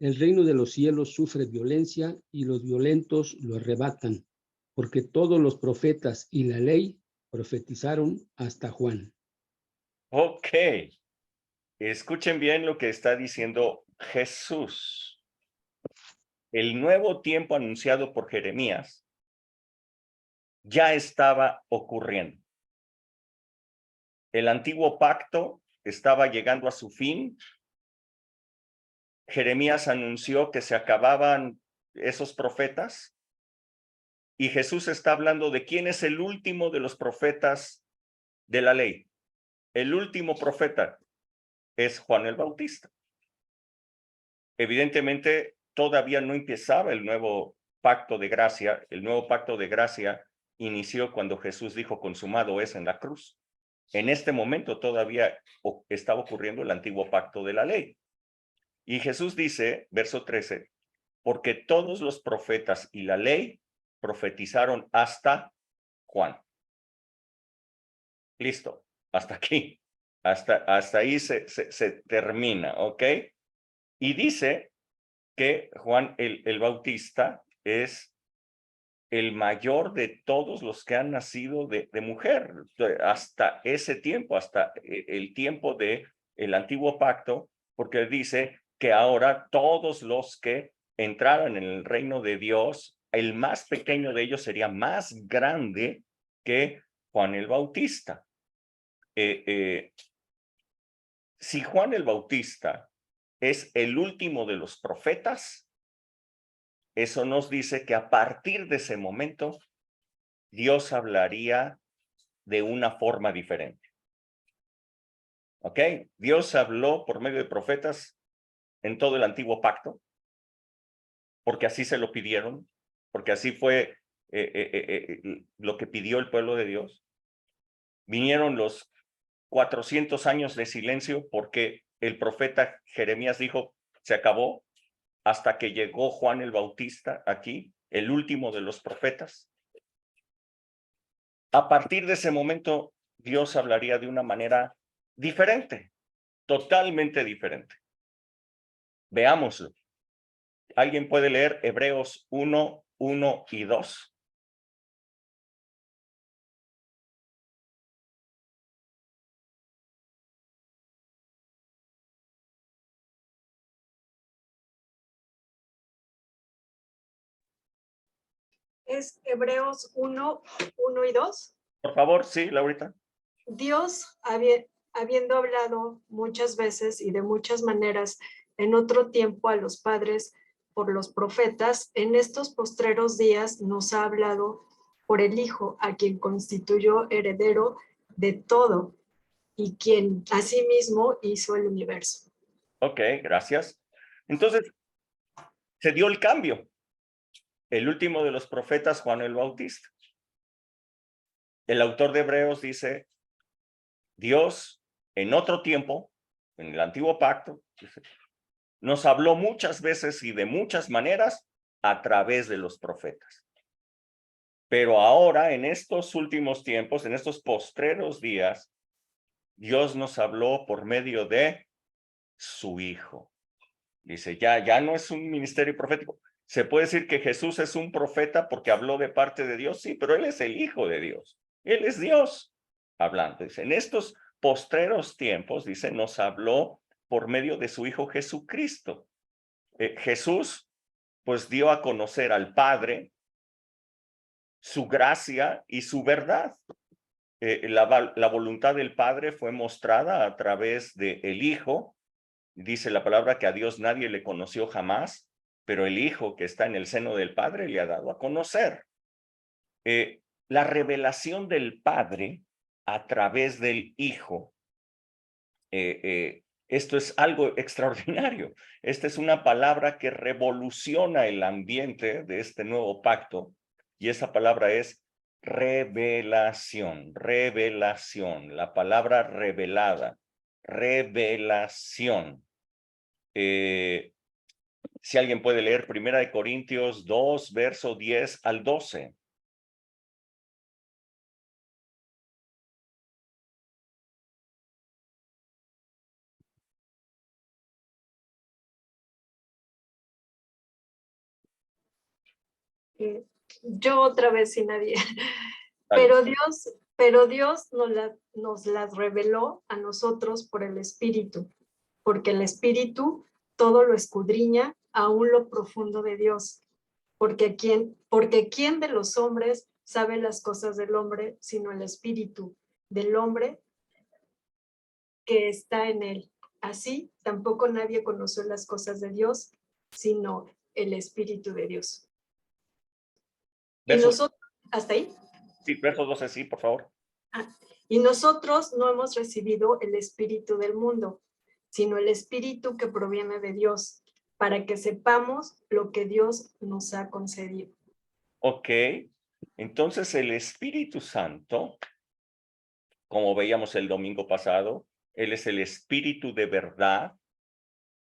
el reino de los cielos sufre violencia y los violentos lo arrebatan, porque todos los profetas y la ley profetizaron hasta Juan. Ok. Escuchen bien lo que está diciendo Jesús. El nuevo tiempo anunciado por Jeremías ya estaba ocurriendo. El antiguo pacto estaba llegando a su fin. Jeremías anunció que se acababan esos profetas. Y Jesús está hablando de quién es el último de los profetas de la ley. El último profeta es Juan el Bautista. Evidentemente, todavía no empezaba el nuevo pacto de gracia. El nuevo pacto de gracia inició cuando Jesús dijo: consumado es, en la cruz. En este momento todavía estaba ocurriendo el antiguo pacto de la ley. Y Jesús dice, verso 13, porque todos los profetas y la ley profetizaron hasta Juan. Listo. Hasta aquí. Hasta ahí se termina, ¿ok? Y dice que Juan el Bautista es el mayor de todos los que han nacido de mujer. Hasta ese tiempo, hasta el tiempo del antiguo pacto, porque dice que ahora todos los que entraran en el reino de Dios, el más pequeño de ellos sería más grande que Juan el Bautista. Si Juan el Bautista es el último de los profetas, eso nos dice que a partir de ese momento, Dios hablaría de una forma diferente. ¿Ok? Dios habló por medio de profetas en todo el antiguo pacto, porque así se lo pidieron, porque así fue lo que pidió el pueblo de Dios. Vinieron los 400 años de silencio porque el profeta Jeremías dijo, se acabó, hasta que llegó Juan el Bautista aquí, el último de los profetas. A partir de ese momento, Dios hablaría de una manera diferente, totalmente diferente. Veámoslo. ¿Alguien puede leer Hebreos 1, 1 y 2? Es Hebreos 1, 1 y 2. Por favor, sí, Laurita. Dios, habiendo hablado muchas veces y de muchas maneras en otro tiempo a los padres por los profetas, en estos postreros días nos ha hablado por el Hijo, a quien constituyó heredero de todo y quien asimismo hizo el universo. Ok, gracias. Entonces, se dio el cambio. El último de los profetas, Juan el Bautista. El autor de Hebreos dice, Dios en otro tiempo, en el antiguo pacto, dice, nos habló muchas veces y de muchas maneras a través de los profetas. Pero ahora, en estos últimos tiempos, en estos postreros días, Dios nos habló por medio de su Hijo. Dice, ya no es un ministerio profético. Se puede decir que Jesús es un profeta porque habló de parte de Dios, sí, pero Él es el Hijo de Dios. Él es Dios hablando. Dice, en estos postreros tiempos, dice, nos habló por medio de su Hijo Jesucristo. Jesús, pues, dio a conocer al Padre su gracia y su verdad. La voluntad del Padre fue mostrada a través del Hijo. Dice la palabra que a Dios nadie le conoció jamás, pero el Hijo que está en el seno del Padre le ha dado a conocer. La revelación del Padre a través del Hijo. Esto es algo extraordinario. Esta es una palabra que revoluciona el ambiente de este nuevo pacto, y esa palabra es revelación, revelación, la palabra revelada, revelación. Si alguien puede leer 1 Corintios 2, verso 10 al 12. Yo otra vez sin nadie. Dale. Pero Dios nos las reveló a nosotros por el Espíritu, porque el Espíritu todo lo escudriña, aún lo profundo de Dios. Porque ¿quién de los hombres sabe las cosas del hombre, sino el Espíritu del hombre que está en él? Así, tampoco nadie conoció las cosas de Dios, sino el Espíritu de Dios. Y nosotros, ¿hasta ahí? Sí, verso 12, sí, por favor. Y nosotros no hemos recibido el espíritu del mundo, sino el espíritu que proviene de Dios, para que sepamos lo que Dios nos ha concedido. Ok, entonces el Espíritu Santo, como veíamos el domingo pasado, Él es el Espíritu de verdad.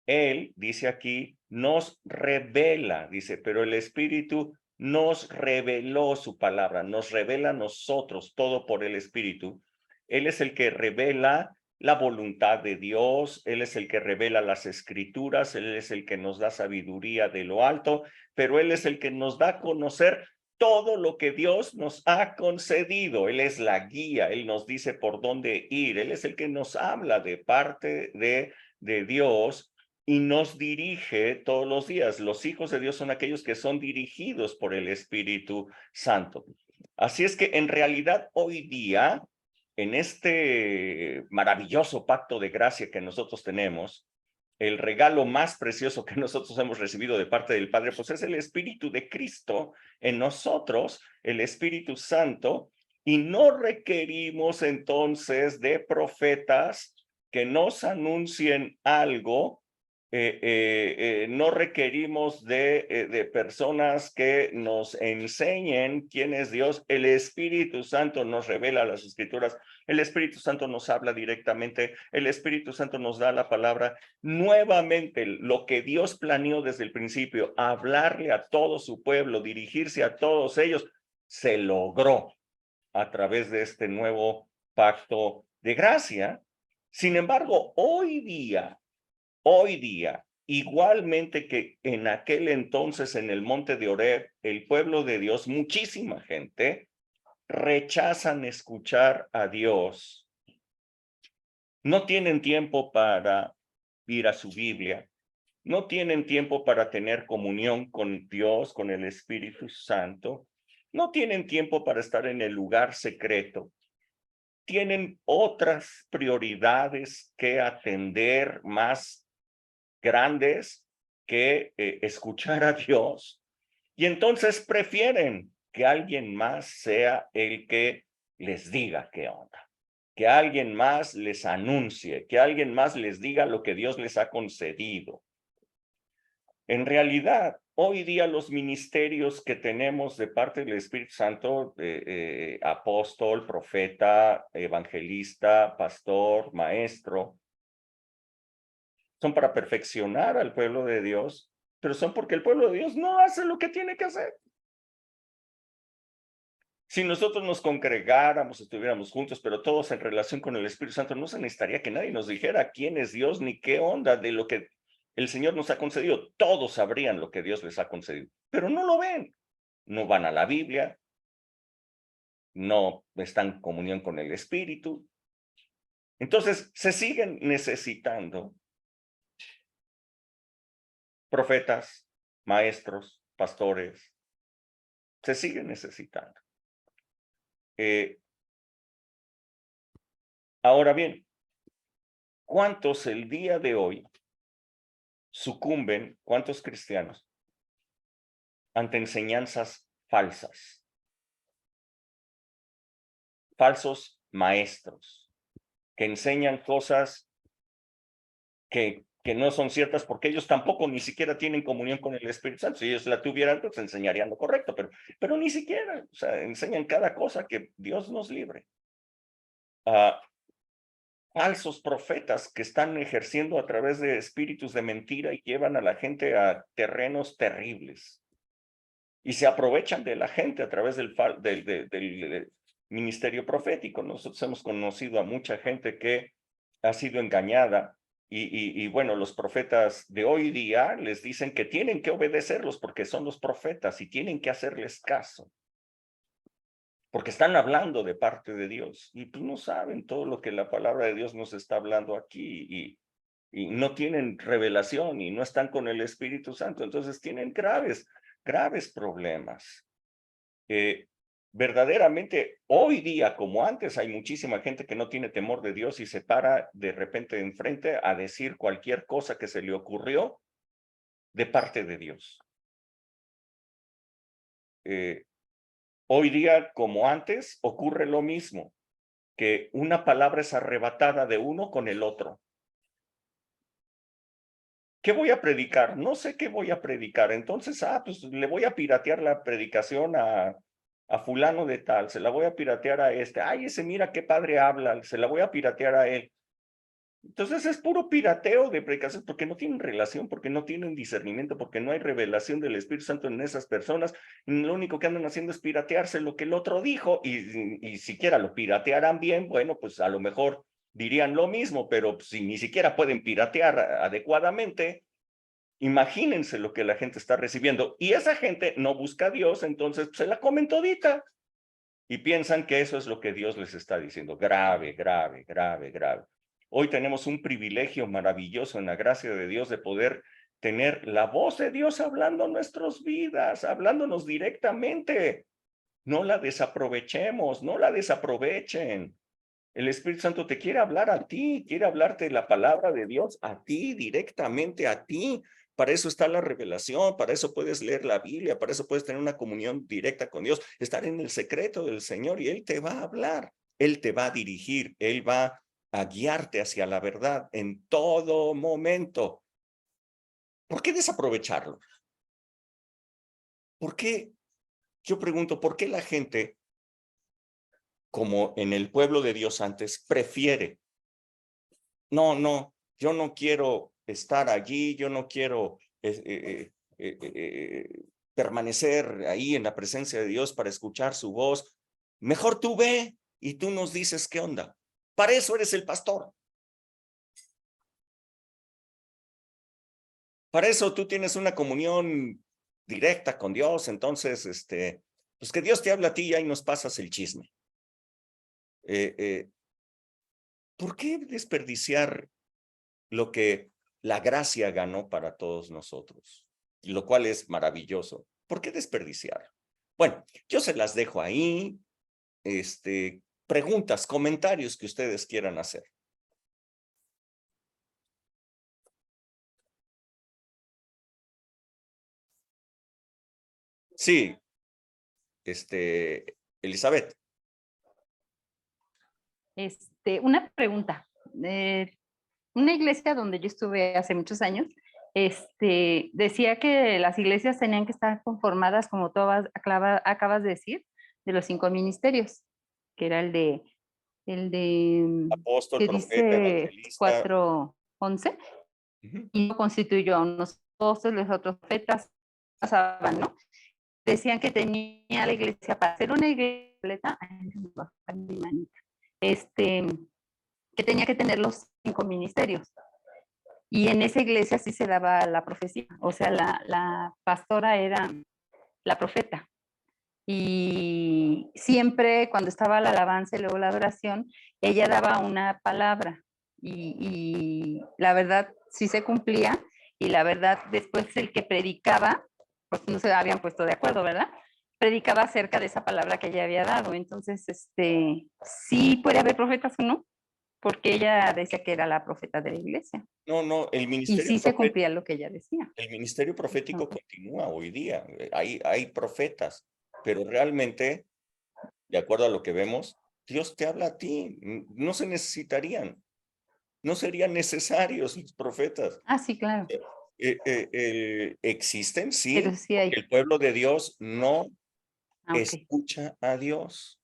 Él, dice aquí, nos revela, dice, pero el Espíritu nos reveló su palabra, nos revela a nosotros todo por el Espíritu. Él es el que revela la voluntad de Dios, Él es el que revela las escrituras, Él es el que nos da sabiduría de lo alto, pero Él es el que nos da a conocer todo lo que Dios nos ha concedido. Él es la guía, Él nos dice por dónde ir, Él es el que nos habla de parte de Dios y nos dirige todos los días. Los hijos de Dios son aquellos que son dirigidos por el Espíritu Santo. Así es que en realidad hoy día, en este maravilloso pacto de gracia que nosotros tenemos, el regalo más precioso que nosotros hemos recibido de parte del Padre, pues es el Espíritu de Cristo en nosotros, el Espíritu Santo, y no requerimos entonces de profetas que nos anuncien algo, no requerimos de personas que nos enseñen quién es Dios. El Espíritu Santo nos revela las Escrituras, el Espíritu Santo nos habla directamente, el Espíritu Santo nos da la palabra. Nuevamente, lo que Dios planeó desde el principio, hablarle a todo su pueblo, dirigirse a todos ellos, se logró a través de este nuevo pacto de gracia. Sin embargo, hoy día, igualmente que en aquel entonces en el monte de Horeb, el pueblo de Dios, muchísima gente, rechazan escuchar a Dios. No tienen tiempo para ir a su Biblia. No tienen tiempo para tener comunión con Dios, con el Espíritu Santo. No tienen tiempo para estar en el lugar secreto. Tienen otras prioridades que atender más grandes que escuchar a Dios. Y entonces prefieren que alguien más sea el que les diga qué onda, que alguien más les anuncie, que alguien más les diga lo que Dios les ha concedido. En realidad, hoy día los ministerios que tenemos de parte del Espíritu Santo, apóstol, profeta, evangelista, pastor, maestro, son para perfeccionar al pueblo de Dios, pero son porque el pueblo de Dios no hace lo que tiene que hacer. Si nosotros nos congregáramos, estuviéramos juntos, pero todos en relación con el Espíritu Santo, no se necesitaría que nadie nos dijera quién es Dios ni qué onda de lo que el Señor nos ha concedido. Todos sabrían lo que Dios les ha concedido, pero no lo ven. No van a la Biblia, no están en comunión con el Espíritu. Entonces, se siguen necesitando profetas, maestros, pastores. Se siguen necesitando. Ahora bien, ¿cuántos el día de hoy sucumben, cuántos cristianos, ante enseñanzas falsas? Falsos maestros que enseñan cosas que no son ciertas porque ellos tampoco ni siquiera tienen comunión con el Espíritu Santo. Si ellos la tuvieran, pues enseñarían lo correcto, pero ni siquiera, o sea, enseñan cada cosa que Dios nos libre. Falsos profetas que están ejerciendo a través de espíritus de mentira y llevan a la gente a terrenos terribles. Y se aprovechan de la gente a través del ministerio profético. Nosotros hemos conocido a mucha gente que ha sido engañada y bueno, los profetas de hoy día les dicen que tienen que obedecerlos porque son los profetas y tienen que hacerles caso. Porque están hablando de parte de Dios y pues no saben todo lo que la palabra de Dios nos está hablando aquí y no tienen revelación y no están con el Espíritu Santo. Entonces tienen graves problemas. Verdaderamente, hoy día, como antes, hay muchísima gente que no tiene temor de Dios y se para de repente enfrente a decir cualquier cosa que se le ocurrió de parte de Dios. Hoy día, como antes, ocurre lo mismo, que una palabra es arrebatada de uno con el otro. ¿Qué voy a predicar? No sé qué voy a predicar. Entonces, pues le voy a piratear la predicación a fulano de tal, se la voy a piratear a este. Ay, ese mira qué padre habla, se la voy a piratear a él. Entonces es puro pirateo de predicaciones porque no tienen relación, porque no tienen discernimiento, porque no hay revelación del Espíritu Santo en esas personas. Y lo único que andan haciendo es piratearse lo que el otro dijo y siquiera lo piratearán bien, bueno, pues a lo mejor dirían lo mismo, pero si ni siquiera pueden piratear adecuadamente, imagínense lo que la gente está recibiendo. Y esa gente no busca a Dios, entonces se la comen todita y piensan que eso es lo que Dios les está diciendo. Grave, grave, grave, grave. Hoy tenemos un privilegio maravilloso en la gracia de Dios de poder tener la voz de Dios hablando nuestras vidas, hablándonos directamente. No la desaprovechemos, no la desaprovechen. El Espíritu Santo te quiere hablar a ti, quiere hablarte la palabra de Dios a ti, directamente a ti. Para eso está la revelación, para eso puedes leer la Biblia, para eso puedes tener una comunión directa con Dios, estar en el secreto del Señor y Él te va a hablar, Él te va a dirigir, Él va a guiarte hacia la verdad en todo momento. ¿Por qué desaprovecharlo? ¿Por qué? Yo pregunto, ¿por qué la gente, como en el pueblo de Dios antes, prefiere? No, yo no quiero estar allí, yo no quiero permanecer ahí en la presencia de Dios para escuchar su voz. Mejor tú ve y tú nos dices qué onda. Para eso eres el pastor. Para eso tú tienes una comunión directa con Dios, entonces, pues que Dios te habla a ti y ahí nos pasas el chisme. ¿Por qué desperdiciar lo que la gracia ganó para todos nosotros? Lo cual es maravilloso. ¿Por qué desperdiciar? Bueno, yo se las dejo ahí. Preguntas, comentarios que ustedes quieran hacer. Sí, Elizabeth. Una pregunta. Una iglesia donde yo estuve hace muchos años, decía que las iglesias tenían que estar conformadas, como tú acabas de decir, de los 5 ministerios, que era el de Apóstol, que profeta, dice evangelista. 4:11, y no constituyó a unos apóstoles, otros profetas, pasaban, ¿no? Decían que tenía la iglesia para ser una iglesia completa, que tenía que tener los 5 ministerios. Y en esa iglesia sí se daba la profecía, o sea, la pastora era la profeta. Y siempre cuando estaba la alabanza y luego la adoración, ella daba una palabra y la verdad sí se cumplía, y la verdad después el que predicaba, pues no se habían puesto de acuerdo, ¿verdad? Predicaba acerca de esa palabra que ella había dado. Entonces, sí puede haber profetas o no, porque ella decía que era la profeta de la iglesia. No, el Y ministerio sí se profético, cumplía lo que ella decía. el ministerio profético Ok. continúa hoy día. Hay profetas, pero realmente, de acuerdo a lo que vemos, Dios te habla a ti. No se necesitarían, no serían necesarios los profetas. Ah, sí, claro. Existen, Pero sí, sí porque hay. el pueblo de Dios no Ah, ok. escucha a Dios,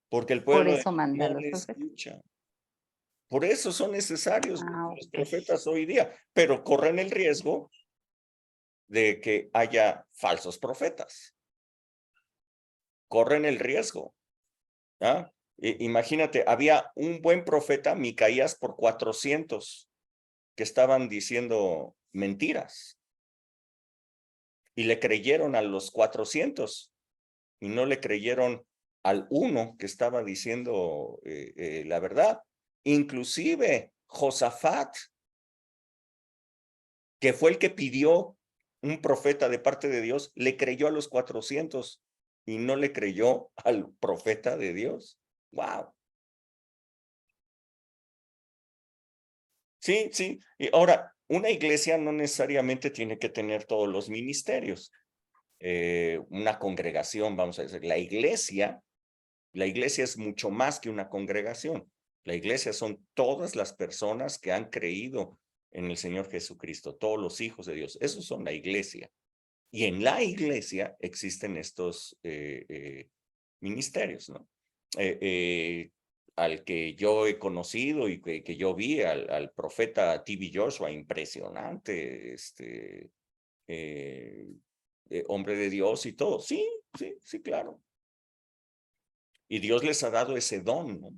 porque el Por pueblo de eso Dios manda a no los le profetas. escucha. Por eso son necesarios Ah, los ok. profetas hoy día, pero corren el riesgo de que haya falsos profetas. Corren el riesgo. ¿Ah? Imagínate, había un buen profeta, Micaías, por 400 que estaban diciendo mentiras y le creyeron a los 400 y no le creyeron al uno que estaba diciendo la verdad. Inclusive Josafat, que fue el que pidió un profeta de parte de Dios, le creyó a los 400 y no le creyó al profeta de Dios. ¡Wow! Sí. Y ahora, una iglesia no necesariamente tiene que tener todos los ministerios. Una congregación, vamos a decir, la iglesia es mucho más que una congregación. La iglesia son todas las personas que han creído en el Señor Jesucristo, todos los hijos de Dios. Esos son la iglesia. Y en la iglesia existen estos ministerios, ¿no? al que yo he conocido y que yo vi, al profeta T.B. Joshua, impresionante, hombre de Dios y todo. Sí, claro. Y Dios les ha dado ese don, ¿no?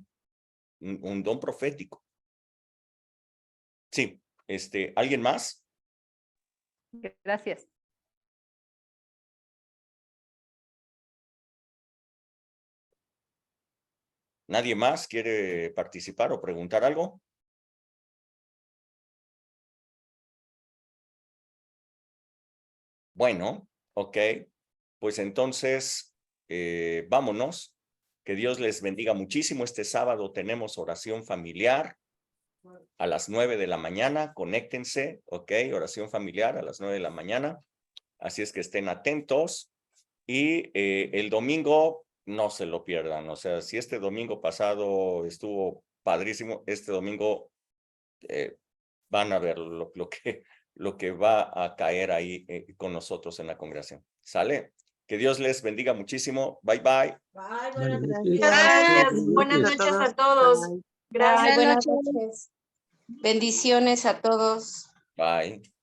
Un don profético. Sí, ¿alguien más? Gracias. ¿Nadie más quiere participar o preguntar algo? Bueno, ok. Pues entonces, vámonos. Que Dios les bendiga muchísimo. Este sábado tenemos oración familiar a las 9 de la mañana. Conéctense, ok. Oración familiar a las 9 de la mañana. Así es que estén atentos. Y el domingo, no se lo pierdan. O sea, si este domingo pasado estuvo padrísimo, este domingo van a ver lo que va a caer ahí con nosotros en la congregación. ¿Sale? Que Dios les bendiga muchísimo. Bye, bye. Bye, Buenas noches. Gracias. Buenas noches a todos. Gracias. Buenas noches. Bendiciones a todos. Bye.